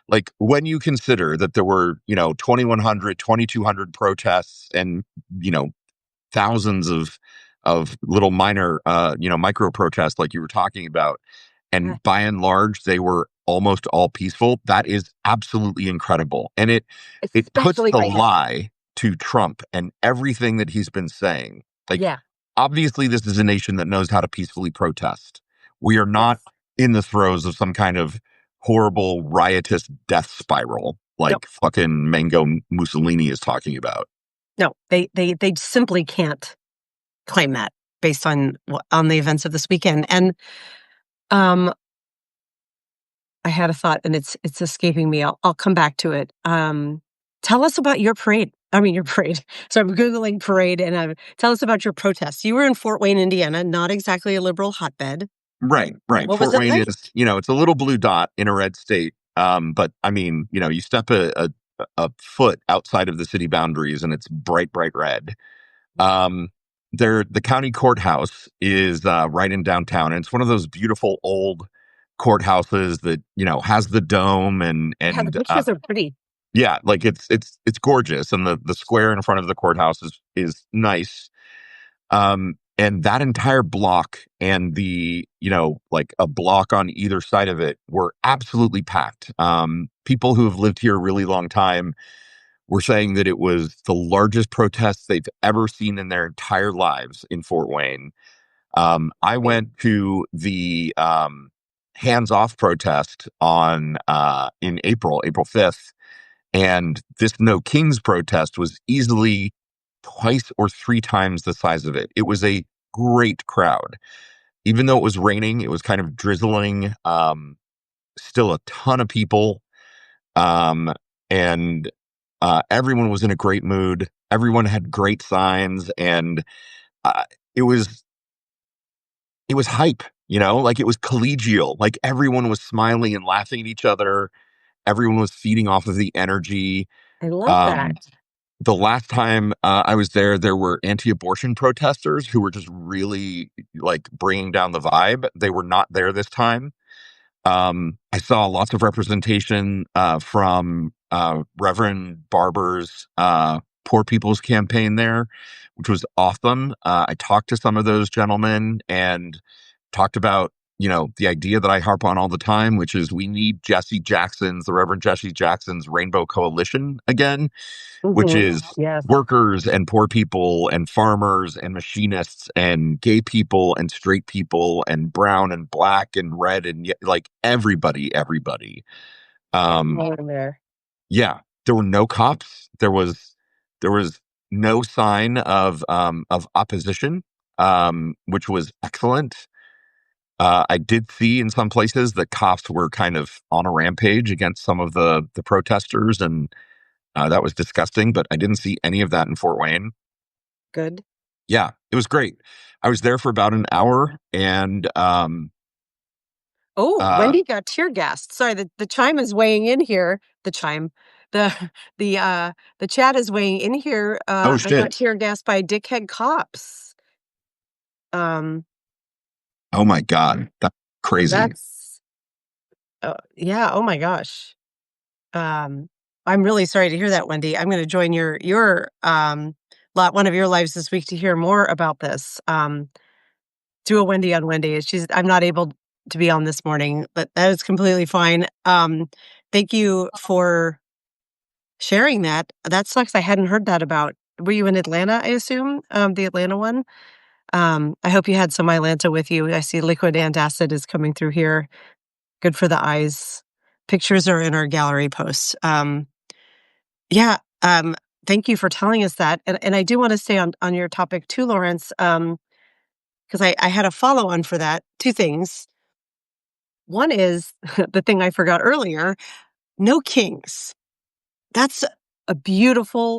[SPEAKER 2] like when you consider that there were, 2,100, 2,200 protests and, you know, thousands of little minor, micro protests like you were talking about,
[SPEAKER 1] yeah,
[SPEAKER 2] and by and large they were almost all peaceful. That is absolutely incredible, and it puts
[SPEAKER 1] especially
[SPEAKER 2] the
[SPEAKER 1] by him.
[SPEAKER 2] lie to Trump and everything that he's been saying. Like
[SPEAKER 1] Yeah.
[SPEAKER 2] obviously this is a nation that knows how to peacefully protest. We are not
[SPEAKER 1] Yes.
[SPEAKER 2] in the throes of some kind of horrible riotous death spiral
[SPEAKER 1] No,
[SPEAKER 2] like fucking Mango Mussolini is talking about.
[SPEAKER 1] no, they simply can't claim that based on the events of this weekend. And um, I had a thought, and it's escaping me. I'll come back to it. Tell us about your parade. I mean, your parade. So I'm googling parade, and tell us about your protests. You were in Fort Wayne, Indiana, not exactly a liberal hotbed.
[SPEAKER 2] Right, right.
[SPEAKER 1] What was
[SPEAKER 2] Fort
[SPEAKER 1] it
[SPEAKER 2] Wayne
[SPEAKER 1] like?
[SPEAKER 2] is, it's a little blue dot in a red state. But I mean, you step a foot outside of the city boundaries and it's bright, bright red. Um, the county courthouse is right in downtown, and it's one of those beautiful old courthouses that has the dome and
[SPEAKER 1] Yeah, the
[SPEAKER 2] and
[SPEAKER 1] pictures are pretty.
[SPEAKER 2] yeah, like it's gorgeous, and the square in front of the courthouse is nice. And that entire block and like a block on either side of it were absolutely packed. People who have lived here a really long time were saying that it was the largest protest they've ever seen in their entire lives in Fort Wayne. I went to the hands off protest on in April 5th, and this No Kings protest was easily twice or three times the size of it. It was a great crowd. Even though it was raining, it was kind of drizzling. Still a ton of people. And everyone was in a great mood. Everyone had great signs, and uh, it was it was hype. Like it was collegial. Like everyone was smiling and laughing at each other. Everyone was feeding off of the energy.
[SPEAKER 1] I love that.
[SPEAKER 2] Um, the last time I was there, there were anti-abortion protesters who were just really like bringing down the vibe. They were not there this time. I saw lots of representation from Reverend Barber's Poor People's Campaign there, which was awesome. I talked to some of those gentlemen and talked about, the idea that I harp on all the time, which is we need the Reverend Jesse Jackson's Rainbow Coalition again, which
[SPEAKER 1] Hmm.
[SPEAKER 2] is
[SPEAKER 1] Yes.
[SPEAKER 2] workers and poor people and farmers and machinists and gay people and straight people and brown and black and red and like everybody. Um,
[SPEAKER 1] All in there.
[SPEAKER 2] yeah, there were no cops. There was no sign of opposition, which was excellent. I did see in some places that cops were kind of on a rampage against some of the protesters, and that was disgusting, but I didn't see any of that in Fort Wayne.
[SPEAKER 1] Good.
[SPEAKER 2] Yeah, it was great. I was there for about an hour, and
[SPEAKER 1] Oh,
[SPEAKER 2] uh,
[SPEAKER 1] Wendy got tear gassed. Sorry, the chime is weighing in here. The chime, the the chat is weighing in here.
[SPEAKER 2] oh
[SPEAKER 1] I got
[SPEAKER 2] shit,
[SPEAKER 1] tear gassed by dickhead cops. Um,
[SPEAKER 2] oh my god, that's crazy.
[SPEAKER 1] that's yeah. Oh my gosh. Um, I'm really sorry to hear that, Wendy. I'm going to join your one of your lives this week to hear more about this. Do a Wendy on Wendy. I'm not able to be on this morning, but that is completely fine. Thank you for sharing that. That sucks. I hadn't heard that about. Were you in Atlanta, I assume? The Atlanta one? I hope you had some Mylanta with you. I see liquid antacid is coming through here. Good for the eyes. Pictures are in our gallery posts. Yeah. Thank you for telling us that. And I do want to stay on your topic too, Lawrence, because I had a follow on for that. Two things. One is the thing I forgot earlier, no kings. That's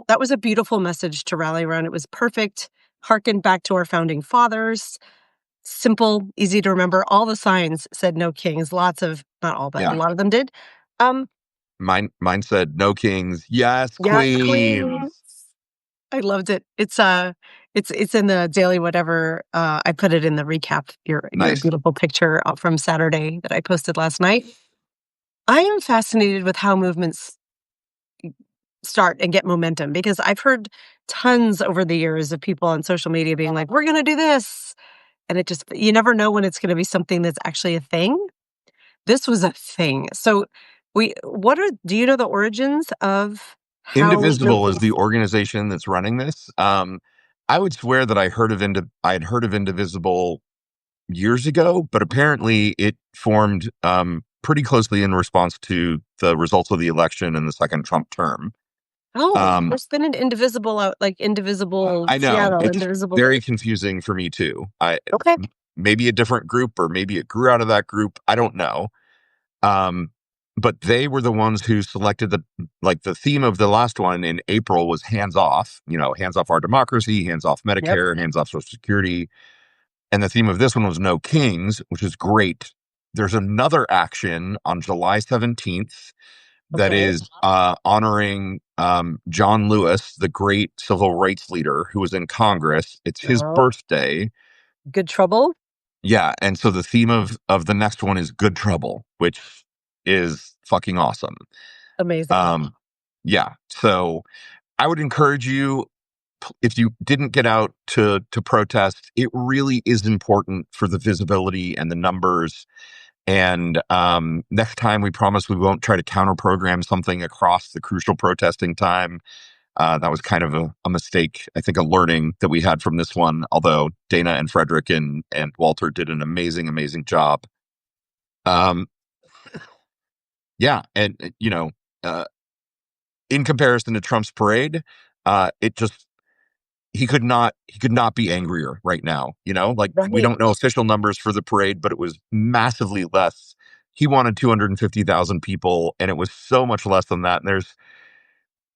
[SPEAKER 1] that was a beautiful message to rally around. It was perfect. Harkened back to our founding fathers. Simple, easy to remember. All the signs said no kings. Not all, but a
[SPEAKER 2] Yeah,
[SPEAKER 1] lot of them did. Um,
[SPEAKER 2] mine said no kings, yes
[SPEAKER 1] yes, queens.
[SPEAKER 2] queens.
[SPEAKER 1] I loved it. It's in the daily whatever. I put it in the recap. Your
[SPEAKER 2] Nice.
[SPEAKER 1] beautiful picture from Saturday that I posted last night. I am fascinated with how movements start and get momentum because I've heard tons over the years of people on social media being like, "We're going to do this," and you never know when it's going to be something that's actually a thing. This was a thing. So, do you know the origins of how
[SPEAKER 2] Indivisible is
[SPEAKER 1] movements?
[SPEAKER 2] the organization that's running this. I would swear that I had heard of Indivisible years ago, but apparently it formed pretty closely in response to the results of the election and the second Trump term.
[SPEAKER 1] Oh,
[SPEAKER 2] Um,
[SPEAKER 1] there's been an Indivisible out, like Indivisible
[SPEAKER 2] I know
[SPEAKER 1] Seattle,
[SPEAKER 2] it's
[SPEAKER 1] Indivisible.
[SPEAKER 2] very confusing for me too.
[SPEAKER 1] Okay.
[SPEAKER 2] Maybe a different group, or maybe it grew out of that group. I don't know. Um, but they were the ones who selected the theme of the last one in April was hands off. Hands off our democracy, hands off
[SPEAKER 1] Yep.
[SPEAKER 2] Medicare, hands off Social Security. And the theme of this one was no kings, which is great. There's another action on July 17th that
[SPEAKER 1] Okay.
[SPEAKER 2] is honoring John Lewis, the great civil rights leader who was in Congress. It's his
[SPEAKER 1] Oh,
[SPEAKER 2] birthday.
[SPEAKER 1] good trouble.
[SPEAKER 2] Yeah, and so the theme of the next one is good trouble, which is fucking awesome.
[SPEAKER 1] Amazing.
[SPEAKER 2] Um, yeah, so I would encourage you, if you didn't get out to protest, it really is important for the visibility and the numbers. And next time, we promise we won't try to counter program something across the crucial protesting time. That was kind of a mistake, I think, a learning that we had from this one. Although Dana and Frederick and Walter did an amazing, amazing job. Um, yeah, and uh, in comparison to Trump's parade, it just he could not be angrier right now. Like, we
[SPEAKER 1] Right.
[SPEAKER 2] don't know official numbers for the parade, but it was massively less. He wanted 250,000 people, and it was so much less than that. And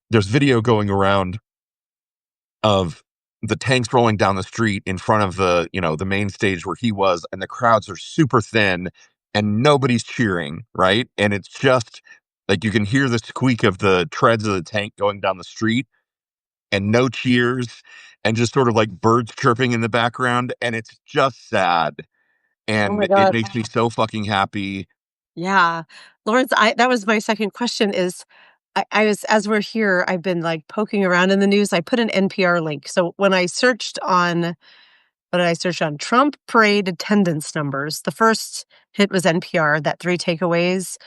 [SPEAKER 2] there's video going around of the tanks rolling down the street in front of the main stage where he was, and the crowds are super thin and nobody's cheering, right? And it's just like you can hear the squeak of the treads of the tank going down the street, and no cheers, and just sort of like birds chirping in the background, and it's just sad,
[SPEAKER 1] Oh my
[SPEAKER 2] and it
[SPEAKER 1] God.
[SPEAKER 2] makes me so fucking happy.
[SPEAKER 1] Yeah. Lawrence, that was my second question is I was, as we're here, I've been like poking around in the news. I put an NPR link. So when I searched on, what did I search on? Trump parade attendance numbers. The first hit was NPR, that three takeaways.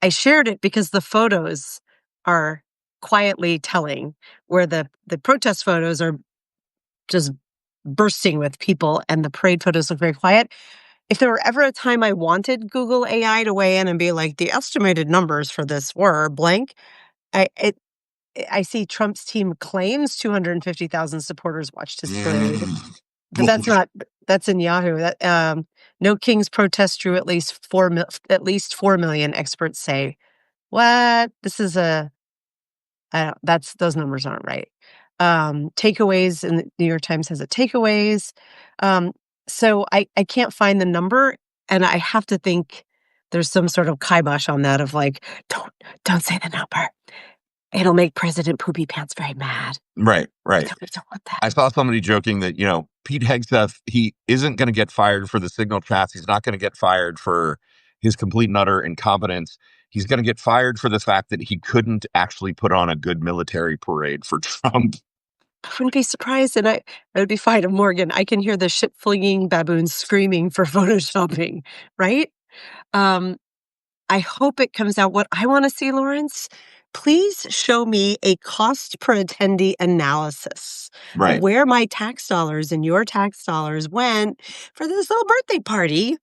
[SPEAKER 1] I shared it because the photos are quietly telling, where the protest photos are just bursting with people and the parade photos look very quiet. If there were ever a time I wanted Google AI to weigh in and be like, the estimated numbers for this were blank, I it I see Trump's team claims 250,000 supporters watched his parade,
[SPEAKER 2] Mm.
[SPEAKER 1] but that's in Yahoo. That no Kings protest drew at least 4 million. Experts say, what? This is a I don't, that's those numbers aren't right. Takeaways, and the New York Times has a takeaways. Um, so I can't find the number, and I have to think there's some sort of kibosh on that of like, don't say the number. It'll make President Poopy Pants very mad.
[SPEAKER 2] Right,
[SPEAKER 1] I
[SPEAKER 2] right.
[SPEAKER 1] don't want that.
[SPEAKER 2] I saw somebody joking that, Pete Hegseth, he isn't going to get fired for the signal chats. He's not going to get fired for his complete and utter incompetence. He's going to get fired for the fact that he couldn't actually put on a good military parade for Trump.
[SPEAKER 1] I wouldn't be surprised, and I would be fine. Morgan, I can hear the shit flinging baboons screaming for photoshopping, right? Um, I hope it comes out. What I want to see, Lawrence, please show me a cost per attendee analysis of
[SPEAKER 2] Right,
[SPEAKER 1] where my tax dollars and your tax dollars went for this little birthday party.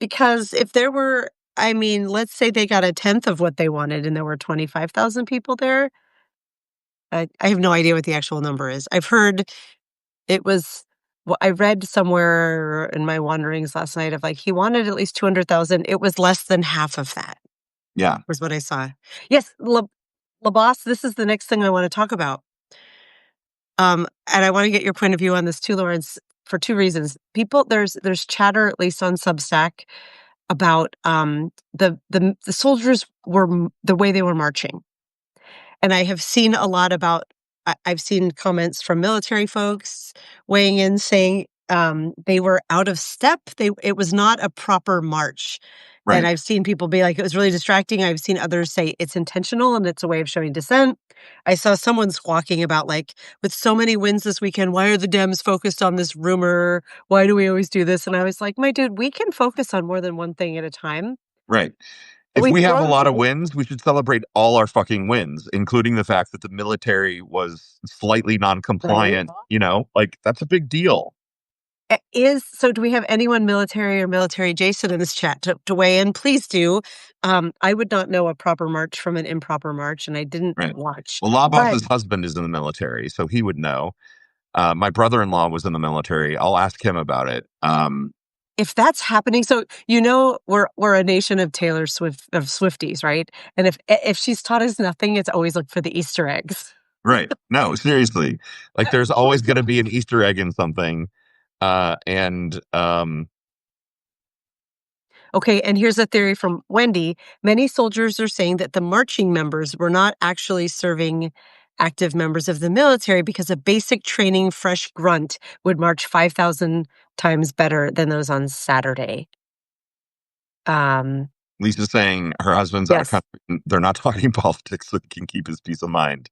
[SPEAKER 1] Because if there were, I mean, let's say they got a tenth of what they wanted and there were 25,000 people there. I have no idea what the actual number is. I've heard it was, well, I read somewhere in my wanderings last night of like, he wanted at least 200,000. It was less than half of that,
[SPEAKER 2] yeah,
[SPEAKER 1] was what I saw. Yes, LaBoss, this is the next thing I want to talk about. And I want to get your point of view on this too, Lawrence, for two reasons. There's chatter, at least on Substack, about the soldiers the way they were marching. And I have seen a lot about I've seen comments from military folks weighing in saying, they were out of step. It was not a proper march. And
[SPEAKER 2] right,
[SPEAKER 1] I've seen people be like, it was really distracting. I've seen others say it's intentional and it's a way of showing dissent. I saw someone squawking about like, with so many wins this weekend, why are the Dems focused on this rumor? Why do we always do this? And I was like, my dude, we can focus on more than one thing at a time.
[SPEAKER 2] right. If
[SPEAKER 1] We
[SPEAKER 2] we have a
[SPEAKER 1] throw
[SPEAKER 2] lot of wins, we should celebrate all our fucking wins, including the fact that the military was slightly
[SPEAKER 1] right?
[SPEAKER 2] non-compliant. Like that's a big deal.
[SPEAKER 1] So do we have anyone military or military adjacent in this chat to weigh in? Please do. I would not know a proper march from an improper march, and I didn't
[SPEAKER 2] Right.
[SPEAKER 1] watch.
[SPEAKER 2] Well,
[SPEAKER 1] But
[SPEAKER 2] Labos's husband is in the military, so he would know. My brother-in-law was in the military. I'll ask him about it.
[SPEAKER 1] if that's happening, so we're a nation of Taylor Swift of Swifties, right? And if she's taught us nothing, it's always look for the Easter eggs.
[SPEAKER 2] Right. No, seriously. Like there's always going to be an Easter egg in something. And
[SPEAKER 1] Okay, and here's a theory from Wendy. Many soldiers are saying that the marching members were not actually serving active members of the military because a basic training fresh grunt would march 5,000 times better than those on Saturday.
[SPEAKER 2] Lisa's saying her husband's out of
[SPEAKER 1] Yes,
[SPEAKER 2] country. They're not talking politics, so he can keep his peace of mind.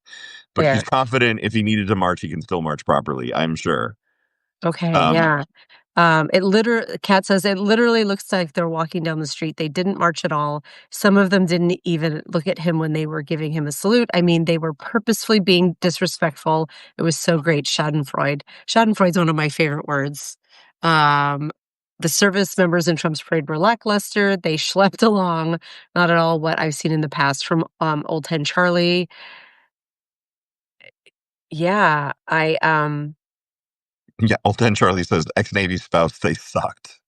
[SPEAKER 2] But she's
[SPEAKER 1] there.
[SPEAKER 2] confident if he needed to march, he can still march properly, I'm sure.
[SPEAKER 1] Okay,
[SPEAKER 2] Um,
[SPEAKER 1] yeah. Kat says it literally looks like they're walking down the street. They didn't march at all. Some of them didn't even look at him when they were giving him a salute. I mean, they were purposefully being disrespectful. It was so great. Schadenfreude. Schadenfreude's one of my favorite words. Um, the service members in Trump's parade were lackluster. They schlepped along, not at all what I've seen in the past from Old Ten Charlie. Yeah,
[SPEAKER 2] yeah, Old Dan Charlie says ex-Navy spouse, they sucked.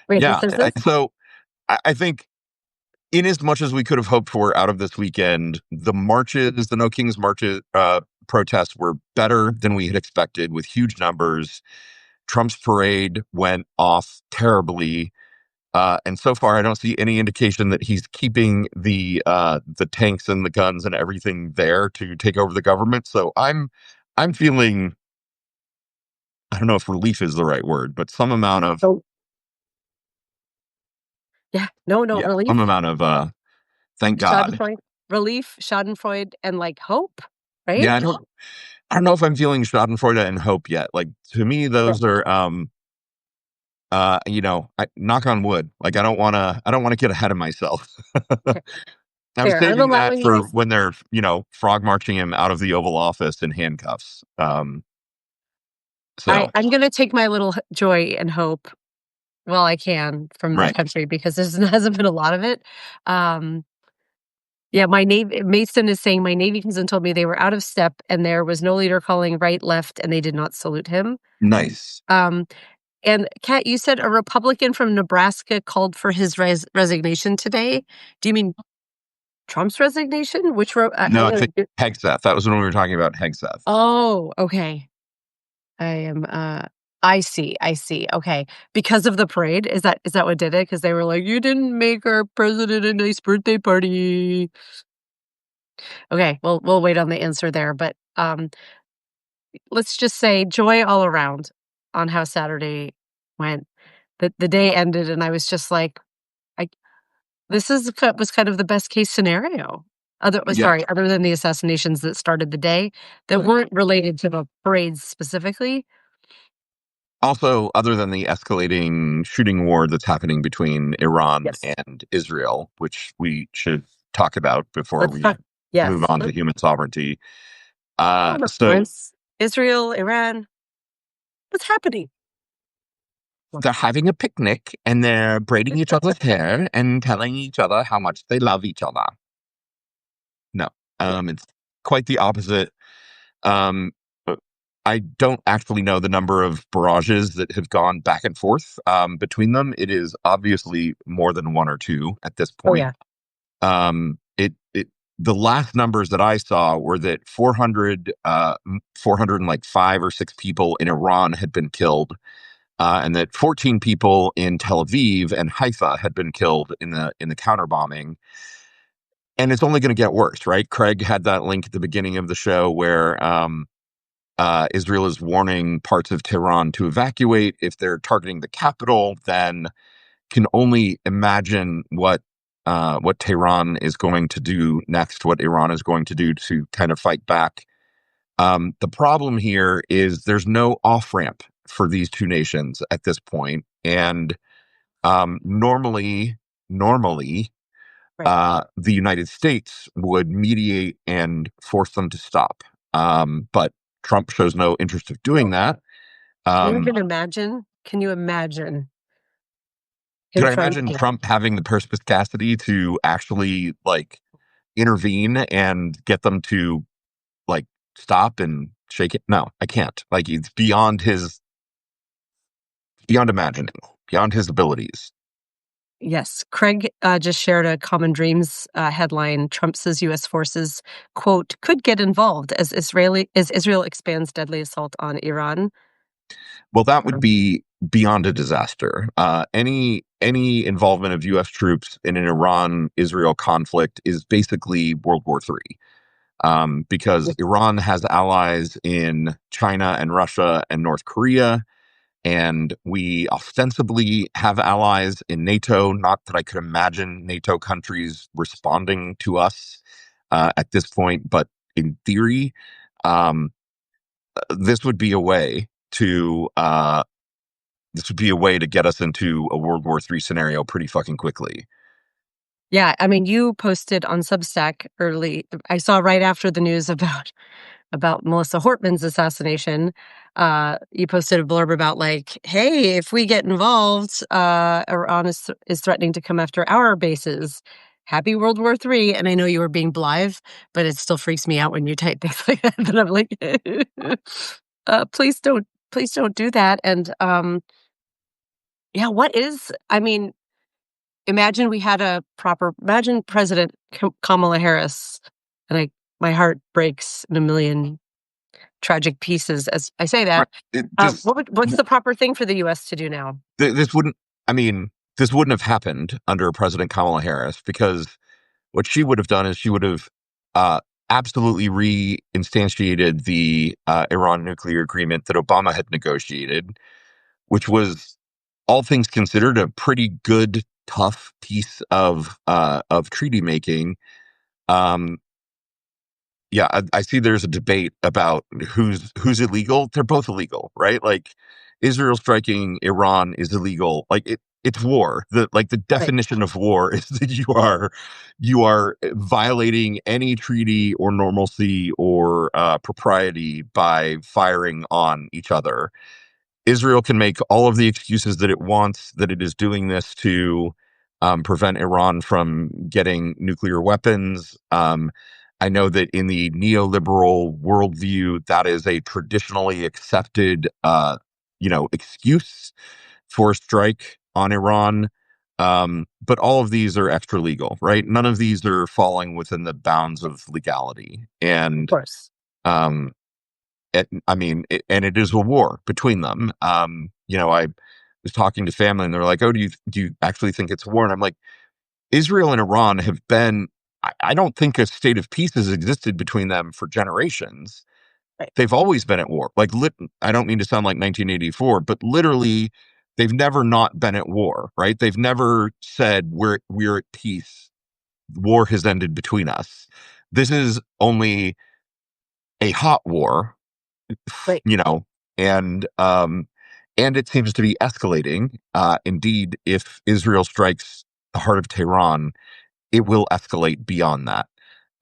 [SPEAKER 1] wait, who
[SPEAKER 2] Yeah.
[SPEAKER 1] says this?
[SPEAKER 2] So I think in as much as we could have hoped for out of this weekend, the marches, the No Kings marches, protests were better than we had expected with huge numbers. Trump's parade went off terribly. And so far, I don't see any indication that he's keeping the tanks and the guns and everything there to take over the government. So I'm feeling, I don't know if relief is the right word, but some amount of
[SPEAKER 1] So yeah, no,
[SPEAKER 2] yeah, some
[SPEAKER 1] relief.
[SPEAKER 2] amount of thank God.
[SPEAKER 1] Schadenfreude, relief, Schadenfreude, and, like, hope, right?
[SPEAKER 2] Yeah, I don't know if I'm feeling Schadenfreude and hope yet. Like to me,
[SPEAKER 1] Fair,
[SPEAKER 2] those are knock on wood. Like I don't wanna get ahead of myself.
[SPEAKER 1] okay,
[SPEAKER 2] I was
[SPEAKER 1] fair. I'm
[SPEAKER 2] saving that
[SPEAKER 1] allowing you
[SPEAKER 2] for
[SPEAKER 1] guys
[SPEAKER 2] when they're, frog marching him out of the Oval Office in handcuffs. So
[SPEAKER 1] I'm gonna take my little joy and hope while I can from the
[SPEAKER 2] right.
[SPEAKER 1] country because there hasn't been a lot of it. Um, yeah, my Navy Mason is saying, "My Navy cousin told me they were out of step and there was no leader calling right, left, and they did not salute him."
[SPEAKER 2] Nice.
[SPEAKER 1] Um, and Kat, you said a Republican from Nebraska called for his resignation today. Do you mean Trump's resignation? Which
[SPEAKER 2] No, I think Hegseth. That was when we were talking about Hegseth.
[SPEAKER 1] Oh, okay. I am, I see, okay. Because of the parade? Is that what did it? Because they were like, "You didn't make our president a nice birthday party." Okay, we'll wait on the answer there, but, let's just say joy all around on how Saturday went. The day ended, and I was just like, I this is was kind of the best case scenario.
[SPEAKER 2] Yeah.
[SPEAKER 1] Sorry, other than the assassinations that started the day that weren't related to the parades specifically.
[SPEAKER 2] Also, other than the escalating shooting war that's happening between Iran
[SPEAKER 1] Yes.
[SPEAKER 2] and Israel, which we should talk about before
[SPEAKER 1] Let's
[SPEAKER 2] we
[SPEAKER 1] talk yes.
[SPEAKER 2] move on to human sovereignty.
[SPEAKER 1] On the
[SPEAKER 2] So
[SPEAKER 1] fronts. Israel, Iran, what's happening?
[SPEAKER 2] they're having a picnic and they're braiding each other's hair and telling each other how much they love each other. No, it's quite the opposite. Um, but I don't actually know the number of barrages that have gone back and forth between them. It is obviously more than one or two at this
[SPEAKER 1] Oh,
[SPEAKER 2] point.
[SPEAKER 1] yeah.
[SPEAKER 2] It the last numbers that I saw were that 405 or 6 people in Iran had been killed, and that 14 people in Tel Aviv and Haifa had been killed in the counter bombing. And it's only going to get worse, right? Craig had that link at the beginning of the show where Israel is warning parts of Tehran to evacuate. If they're targeting the capital, then can only imagine what Tehran is going to do next, what Iran is going to do to kind of fight back. The problem here is there's no off ramp for these two nations at this point, and normally
[SPEAKER 1] Right.
[SPEAKER 2] the United States would mediate and force them to stop. But Trump shows no interest of doing that.
[SPEAKER 1] Can you
[SPEAKER 2] Um,
[SPEAKER 1] even imagine? Can you imagine
[SPEAKER 2] can
[SPEAKER 1] him
[SPEAKER 2] I
[SPEAKER 1] trying to
[SPEAKER 2] imagine
[SPEAKER 1] do
[SPEAKER 2] Trump having the perspicacity to actually like intervene and get them to like stop and shake it? No, I can't. Like it's beyond imagining, beyond his abilities.
[SPEAKER 1] Yes. Craig just shared a Common Dreams headline. Trump says U.S. forces, quote, could get involved as Israel expands deadly assault on Iran.
[SPEAKER 2] Well, that would be beyond a disaster. Any involvement of U.S. troops in an Iran-Israel conflict is basically World War III, because Iran has allies in China and Russia and North Korea, and we ostensibly have allies in NATO. Not that I could imagine NATO countries responding to us at this point, but in theory, um, this would be a way to get us into a World War III scenario pretty fucking quickly.
[SPEAKER 1] Yeah, I mean, you posted on Substack early. I saw right after the news about Melissa Hortman's assassination. You posted a blurb about like, "Hey, if we get involved, Iran is threatening to come after our bases. Happy World War III." And I know you were being blithe, but it still freaks me out when you type things like that. But I'm like, please don't do that. And yeah, what is? I mean, imagine President Kamala Harris, and my heart breaks in a million tragic pieces as I say
[SPEAKER 2] Right.
[SPEAKER 1] that.
[SPEAKER 2] It just
[SPEAKER 1] What's the proper thing for the U.S. to do now?
[SPEAKER 2] this wouldn't. I mean, this wouldn't have happened under President Kamala Harris, because what she would have done is she would have uh, absolutely reinstantiated the Iran nuclear agreement that Obama had negotiated, which was, all things considered, a pretty good, tough piece of treaty making. Um, yeah, I see there's a debate about who's illegal. They're both illegal, right? Like Israel striking Iran is illegal. Like it's war. The
[SPEAKER 1] Right.
[SPEAKER 2] definition of war is that you are violating any treaty or normalcy or propriety by firing on each other. Israel can make all of the excuses that it wants, that it is doing this to prevent Iran from getting nuclear weapons. I know that in the neoliberal worldview, that is a traditionally accepted, excuse for a strike on Iran. But all of these are extra legal, right? None of these are falling within the bounds of legality,
[SPEAKER 1] Of
[SPEAKER 2] and
[SPEAKER 1] course.
[SPEAKER 2] um, and it is a war between them. I was talking to family, and they're like, "Oh, do you actually think it's a war?" And I'm like, Israel and Iran have been. I don't think a state of peace has existed between them for generations.
[SPEAKER 1] Right.
[SPEAKER 2] They've always been at war. I don't mean to sound like 1984, but literally, they've never not been at war. Right? They've never said we're at peace. War has ended between us. This is only a hot war,
[SPEAKER 1] Right.
[SPEAKER 2] you know, and it seems to be escalating. Indeed, if Israel strikes the heart of Tehran, it will escalate beyond that.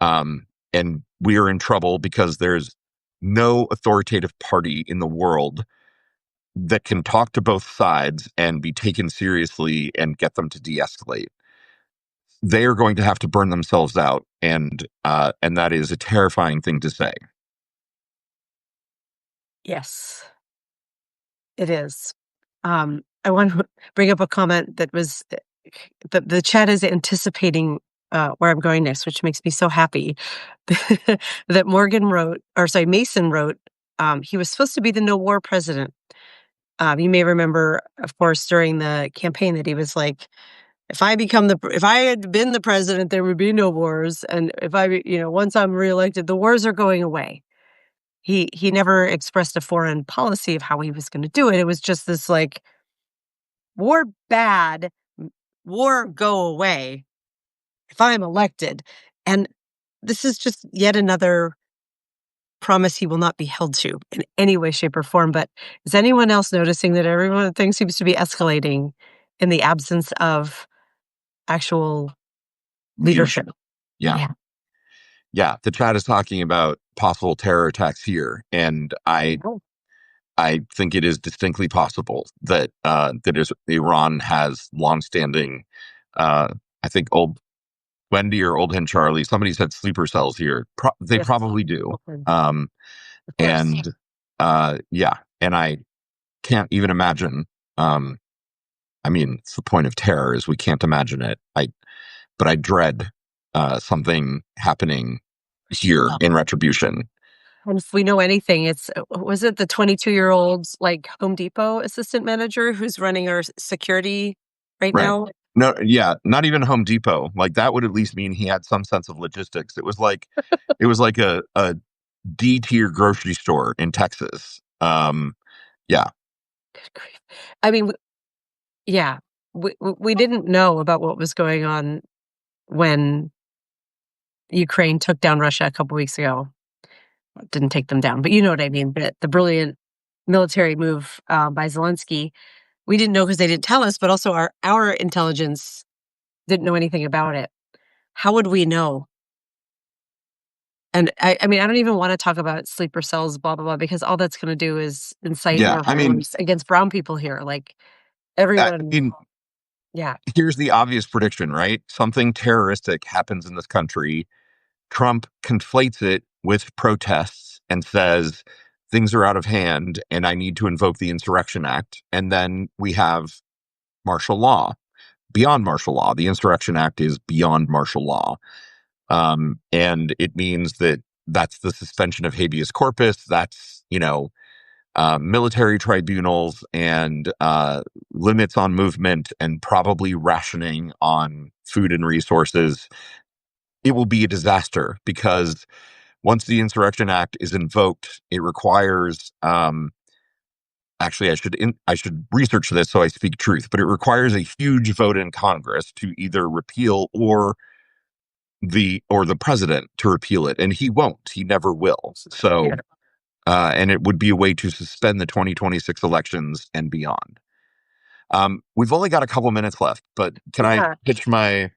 [SPEAKER 2] And we are in trouble because there's no authoritative party in the world that can talk to both sides and be taken seriously and get them to de-escalate. They are going to have to burn themselves out, and that is a terrifying thing to say.
[SPEAKER 1] Yes, it is. I want to bring up a comment that was the chat is anticipating where I'm going next, which makes me so happy. That Mason wrote. He was supposed to be the no war president. You may remember, of course, during the campaign that he was like, if I had been the president, there would be no wars. And once I'm reelected, the wars are going away. He never expressed a foreign policy of how he was going to do it. It was just this like, war bad, war go away if I'm elected. And this is just yet another promise he will not be held to in any way, shape, or form. But is anyone else noticing that everything seems to be escalating in the absence of actual leadership.
[SPEAKER 2] Yeah.
[SPEAKER 1] Yeah.
[SPEAKER 2] Yeah. The chat is talking about possible terror attacks here. And
[SPEAKER 1] Oh,
[SPEAKER 2] I think it is distinctly possible that Iran has longstanding, uh, I think old Wendy or old hen Charlie, somebody said sleeper cells here. They
[SPEAKER 1] yes.
[SPEAKER 2] probably do.
[SPEAKER 1] Okay.
[SPEAKER 2] Um,
[SPEAKER 1] Of course.
[SPEAKER 2] and yeah, and I can't even imagine. Um, I mean, it's the point of terror is we can't imagine it. But I dread something happening here in retribution.
[SPEAKER 1] And if we know anything, it's was it the 22-year-old like Home Depot assistant manager who's running our security right
[SPEAKER 2] Right.
[SPEAKER 1] now?
[SPEAKER 2] No, yeah, not even Home Depot. Like that would at least mean he had some sense of logistics. It was like a D tier grocery store in Texas. Yeah,
[SPEAKER 1] Good grief. I mean, yeah, we didn't know about what was going on when Ukraine took down Russia a couple weeks ago. Didn't take them down, but you know what I mean. But the brilliant military move by Zelensky, we didn't know because they didn't tell us, but also our intelligence didn't know anything about it. How would we know? And I mean, I don't even want to talk about sleeper cells, blah blah blah, because all that's going to do is incite
[SPEAKER 2] yeah.
[SPEAKER 1] more
[SPEAKER 2] I mean,
[SPEAKER 1] violence against brown people here. Like
[SPEAKER 2] I
[SPEAKER 1] everyone,
[SPEAKER 2] mean,
[SPEAKER 1] yeah,
[SPEAKER 2] here's the obvious prediction, right? Something terroristic happens in this country. Trump conflates it with protests and says things are out of hand and I need to invoke the Insurrection Act. And then we have martial law, beyond martial law. The Insurrection Act is beyond martial law. And it means that that's the suspension of habeas corpus. That's, military tribunals and limits on movement and probably rationing on food and resources. It will be a disaster because once the Insurrection Act is invoked, it requires. Actually, I should research this so I speak truth, but it requires a huge vote in Congress to either repeal or the president to repeal it, and he won't. He never will. So,
[SPEAKER 1] yeah.
[SPEAKER 2] and it would be a way to suspend the 2026 elections and beyond. We've only got a couple minutes left, but can I
[SPEAKER 1] Yeah.
[SPEAKER 2] pitch my?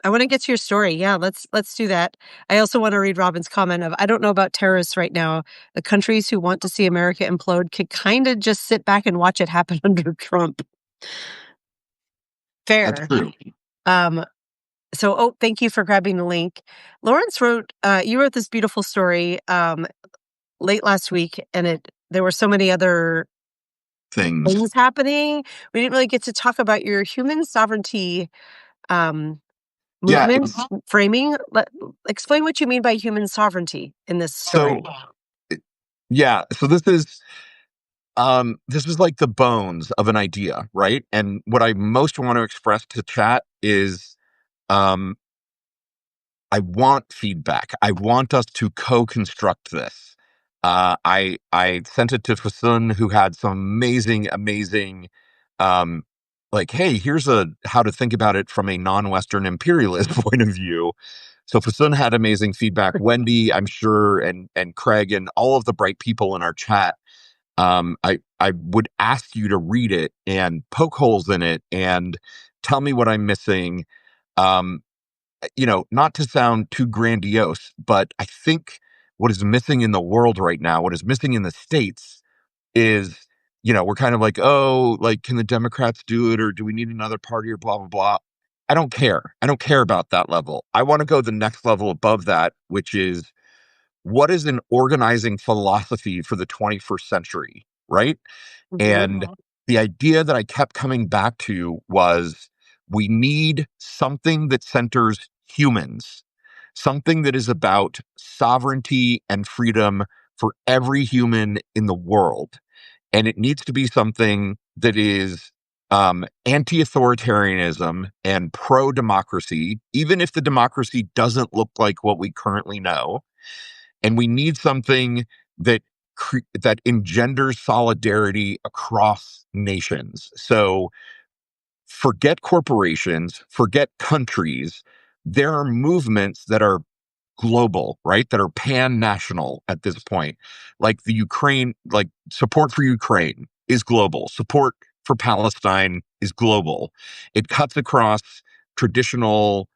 [SPEAKER 1] I want to get to your story. Yeah, let's do that. I also want to read Robin's comment of I don't know about terrorists right now. The countries who want to see America implode could kind of just sit back and watch it happen under Trump.
[SPEAKER 2] That's
[SPEAKER 1] Fair.
[SPEAKER 2] true.
[SPEAKER 1] Um, thank you for grabbing the link. Lawrence you wrote this beautiful story late last week, and there were so many other
[SPEAKER 2] Things.
[SPEAKER 1] things happening. We didn't really get to talk about your human sovereignty
[SPEAKER 2] Yeah.
[SPEAKER 1] movement framing. Explain what you mean by human sovereignty in this story.
[SPEAKER 2] So, yeah. So this is like the bones of an idea, right? And what I most want to express to chat is um I want feedback. I want us to co-construct this. I sent it to Fasun, who had some amazing, um, like, hey, here's how to think about it from a non-Western imperialist point of view. So Fasun had amazing feedback. Wendy, I'm sure, and Craig and all of the bright people in our chat. I would ask you to read it and poke holes in it and tell me what I'm missing. Um, not to sound too grandiose, but I think what is missing in the world right now, what is missing in the States is, we're kind of like, oh, like, can the Democrats do it or do we need another party or blah, blah, blah. I don't care. I don't care about that level. I want to go the next level above that, which is what is an organizing philosophy for the 21st century, right? And the idea that I kept coming back to was we need something that centers humans, something that is about sovereignty and freedom for every human in the world. And it needs to be something that is anti authoritarianism and pro democracy, even if the democracy doesn't look like what we currently know. And we need something that that engenders solidarity across nations. So forget corporations, forget countries. There are movements that are global, right? That are pan-national at this point. Like the Ukraine, like support for Ukraine is global. Support for Palestine is global. It cuts across traditional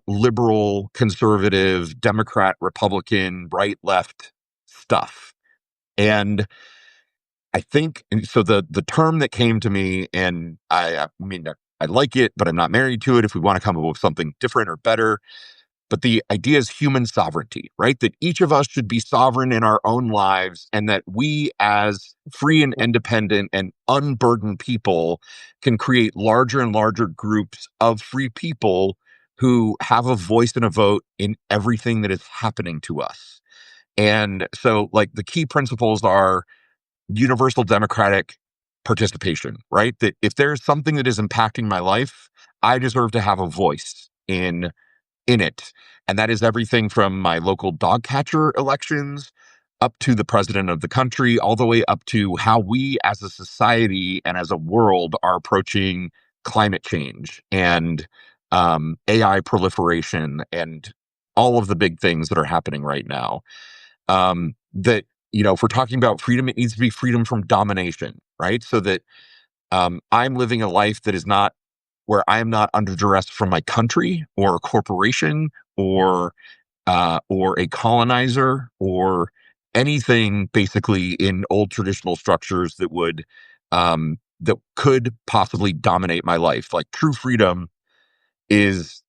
[SPEAKER 2] liberal, conservative, Democrat, Republican, right, left stuff. And I think, and so the term that came to me, and I mean, I like it, but I'm not married to it. If we want to come up with something different or better, but the idea is human sovereignty, right? That each of us should be sovereign in our own lives, and that we, as free and independent and unburdened people, can create larger and larger groups of free people who have a voice and a vote in everything that is happening to us. And so, like, the key principles are universal democratic participation, right? That if there's something that is impacting my life, I deserve to have a voice in it. And that is everything from my local dog catcher elections up to the president of the country, all the way up to how we as a society and as a world are approaching climate change and AI proliferation and all of the big things that are happening right now. That, if we're talking about freedom, it needs to be freedom from domination, right? So that I'm living a life that is not where I am not under duress from my country or a corporation or a colonizer or anything basically in old traditional structures that could possibly dominate my life. Like true freedom is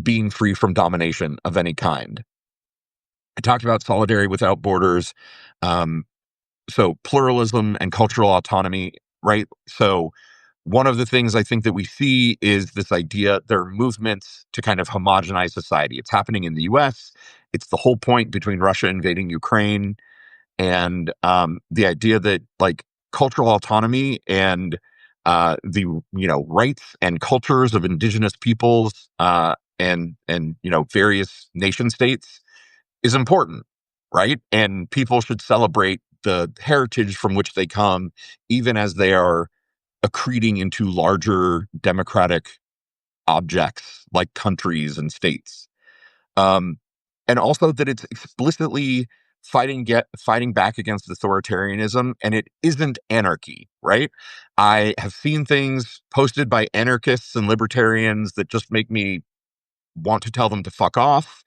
[SPEAKER 2] being free from domination of any kind. I talked about solidarity without borders. Um, so pluralism and cultural autonomy, right? So one of the things I think that we see is this idea there are movements to kind of homogenize society. It's happening in the US. It's the whole point between Russia invading Ukraine and the idea that like cultural autonomy and the rights and cultures of indigenous peoples and various nation states is important, right? And people should celebrate the heritage from which they come, even as they are accreting into larger democratic objects like countries and states. Um, and also that it's explicitly fighting back against authoritarianism, and it isn't anarchy, right? I have seen things posted by anarchists and libertarians that just make me want to tell them to fuck off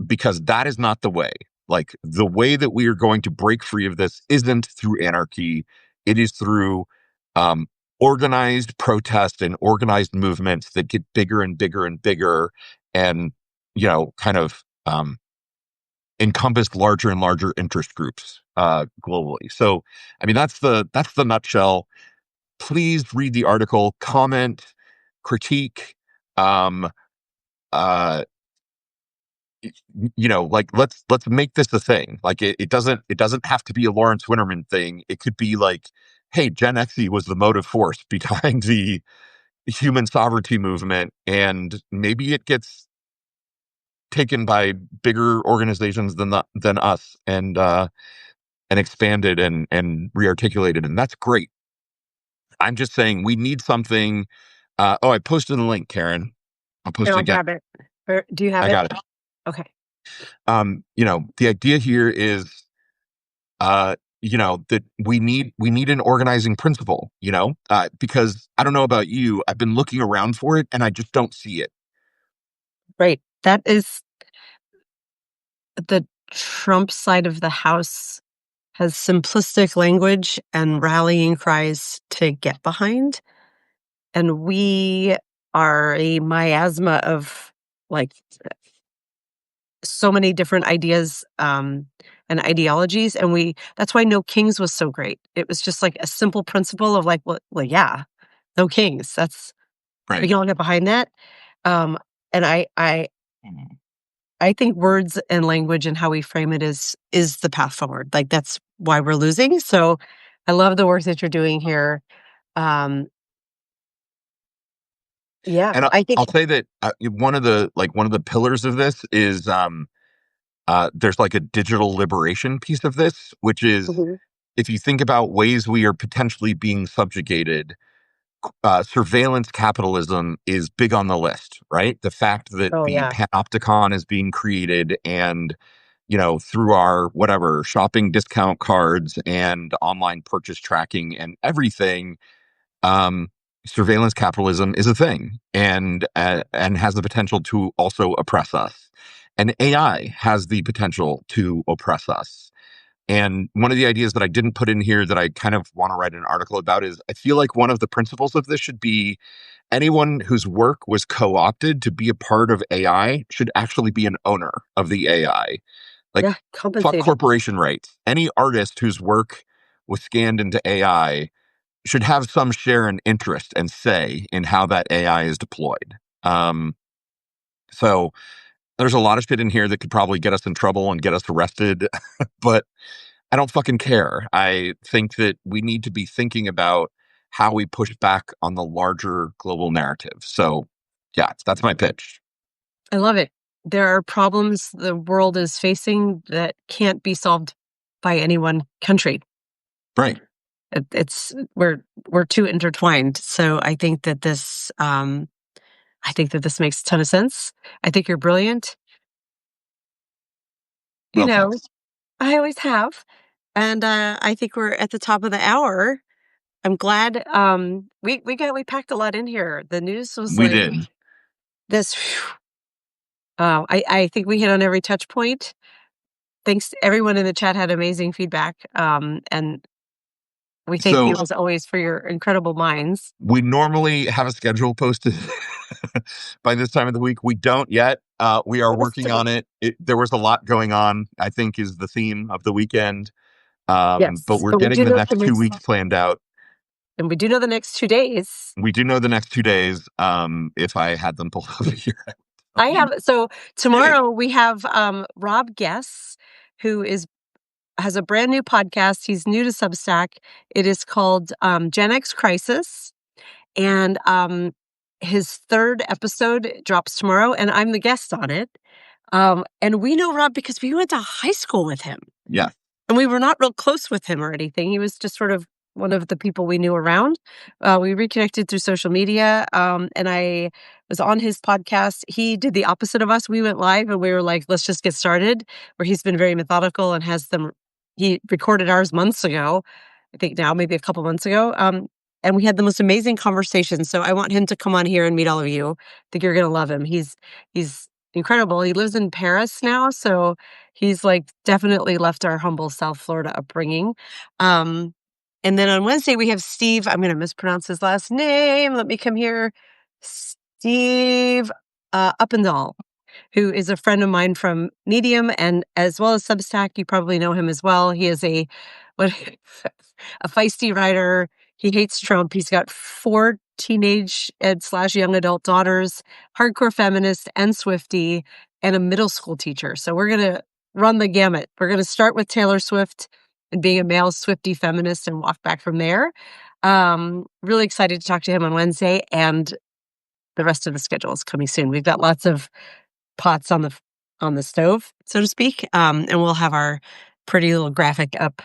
[SPEAKER 2] because that is not the way. Like the way that we are going to break free of this isn't through anarchy. It is through um, organized protest and organized movements that get bigger and bigger and bigger, and kind of encompass larger and larger interest groups globally. So, I mean, that's the nutshell. Please read the article, comment, critique. Um, uh, like let's make this a thing. Like it doesn't have to be a Lawrence Winterman thing. It could be like, hey, Gen Xe was the motive force behind the human sovereignty movement, and maybe it gets taken by bigger organizations than us and expanded and rearticulated, and that's great. I'm just saying we need something. I posted a link, Karen. I'll post
[SPEAKER 1] And
[SPEAKER 2] it
[SPEAKER 1] I'll
[SPEAKER 2] again.
[SPEAKER 1] grab it. Or do you have
[SPEAKER 2] I
[SPEAKER 1] it?
[SPEAKER 2] got it.
[SPEAKER 1] Okay.
[SPEAKER 2] The idea here is that we need an organizing principle, because I don't know about you, I've been looking around for it and I just don't see it.
[SPEAKER 1] Right. That is the Trump side of the house has simplistic language and rallying cries to get behind. And we are a miasma of like so many different ideas and ideologies. And that's why No Kings was so great. It was just like a simple principle of like, well yeah, no kings. We
[SPEAKER 2] Right.
[SPEAKER 1] can all get behind that. And I think words and language and how we frame it is the path forward. Like that's why we're losing. So I love the work that you're doing here. Um, yeah,
[SPEAKER 2] And
[SPEAKER 1] I think.
[SPEAKER 2] I'll say that one of the pillars of this is there's like a digital liberation piece of this, which is
[SPEAKER 1] Mhm.
[SPEAKER 2] if you think about ways we are potentially being subjugated, surveillance capitalism is big on the list, right? The fact that
[SPEAKER 1] Oh
[SPEAKER 2] the
[SPEAKER 1] yeah.
[SPEAKER 2] panopticon is being created and, through our whatever shopping discount cards and online purchase tracking and everything, um, surveillance capitalism is a thing and has the potential to also oppress us. And AI has the potential to oppress us. And one of the ideas that I didn't put in here that I kind of want to write an article about is I feel like one of the principles of this should be anyone whose work was co-opted to be a part of AI should actually be an owner of the AI. Like,
[SPEAKER 1] Yeah,
[SPEAKER 2] fuck
[SPEAKER 1] compensated.
[SPEAKER 2] corporation rights. Any artist whose work was scanned into AI should have some share and interest and say in how that AI is deployed. So there's a lot of shit in here that could probably get us in trouble and get us arrested, but I don't fucking care. I think that we need to be thinking about how we push back on the larger global narrative. So, yeah, that's my pitch.
[SPEAKER 1] I love it. There are problems the world is facing that can't be solved by any one country.
[SPEAKER 2] Right.
[SPEAKER 1] It's we're too intertwined. So I think that this makes a ton of sense. I think you're brilliant. You
[SPEAKER 2] Well,
[SPEAKER 1] know,
[SPEAKER 2] thanks.
[SPEAKER 1] I always have. And I think we're at the top of the hour. I'm glad we packed a lot in here. The news was
[SPEAKER 2] We
[SPEAKER 1] like
[SPEAKER 2] did.
[SPEAKER 1] this. I think we hit on every touch point. Thanks, everyone in the chat had amazing feedback. And we thank you
[SPEAKER 2] So
[SPEAKER 1] as always for your incredible minds.
[SPEAKER 2] we normally have a schedule posted by this time of the week. We don't yet. We are working on it. There was a lot going on, I think, is the theme of the weekend. But
[SPEAKER 1] Yes,
[SPEAKER 2] we're
[SPEAKER 1] but we
[SPEAKER 2] getting
[SPEAKER 1] do
[SPEAKER 2] the
[SPEAKER 1] know
[SPEAKER 2] next 2 weeks planned out.
[SPEAKER 1] and we do know the next 2 days.
[SPEAKER 2] We do know the next 2 days. If I had them pulled up here,
[SPEAKER 1] I have so tomorrow we have Rob Guess, who has a brand new podcast. He's new to Substack. It is called Gen X Crisis. And his third episode drops tomorrow, and I'm the guest on it. And we know Rob because we went to high school with him.
[SPEAKER 2] Yeah.
[SPEAKER 1] And we were not real close with him or anything. He was just sort of one of the people we knew around. We reconnected through social media, and I was on his podcast. He did the opposite of us. We went live, and we were like, let's just get started, where he's been very methodical and has them. He recorded ours months ago, I think now, maybe a couple months ago. And we had the most amazing conversations. So I want him to come on here and meet all of you. I think you're going to love him. He's incredible. He lives in Paris now, so he's like definitely left our humble South Florida upbringing. And then on Wednesday we have Steve. I'm going to mispronounce his last name. Let me come here. Steve Uppendal, who is a friend of mine from Medium and as well as Substack. You probably know him as well. He is a feisty writer. He hates Trump. He's got 4 teenage / young adult daughters, hardcore feminist and Swiftie, and a middle school teacher. So we're going to run the gamut. We're going to start with Taylor Swift and being a male Swiftie feminist and walk back from there. Really excited to talk to him on Wednesday, and the rest of the schedule is coming soon. We've got lots of pots on the stove, so to speak, and we'll have our pretty little graphic up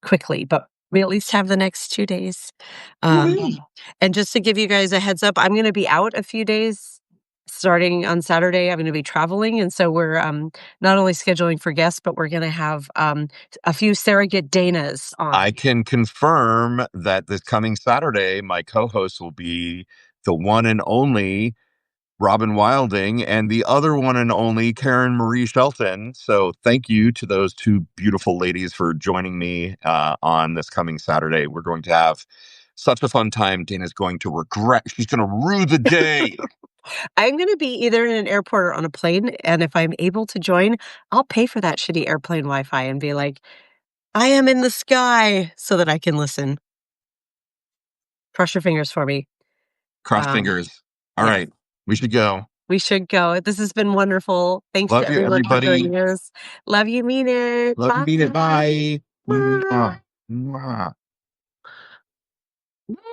[SPEAKER 1] quickly, but we at least have the next 2 days. And just to give you guys a heads up, I'm going to be out a few days starting on Saturday. I'm going to be traveling, and so we're not only scheduling for guests, but we're going to have a few surrogate Danas on.
[SPEAKER 2] I can confirm that this coming Saturday, my co-host will be the one and only Robin Wilding and the other one and only Karen Marie Shelton. So thank you to those 2 beautiful ladies for joining me on this coming Saturday. We're going to have such a fun time. Dana's going to regret. She's going to rue the day.
[SPEAKER 1] I'm going to be either in an airport or on a plane, and if I'm able to join, I'll pay for that shitty airplane Wi-Fi and be like, I am in the sky, so that I can listen. Cross your fingers for me.
[SPEAKER 2] Cross fingers. All right. We should go.
[SPEAKER 1] We should go. This has been wonderful. Thanks
[SPEAKER 2] Love
[SPEAKER 1] to
[SPEAKER 2] you,
[SPEAKER 1] everyone for
[SPEAKER 2] everybody.
[SPEAKER 1] joining us. Love you, mean it.
[SPEAKER 2] Love you, mean it. Bye.
[SPEAKER 1] Bye.
[SPEAKER 2] Mwah. Mwah.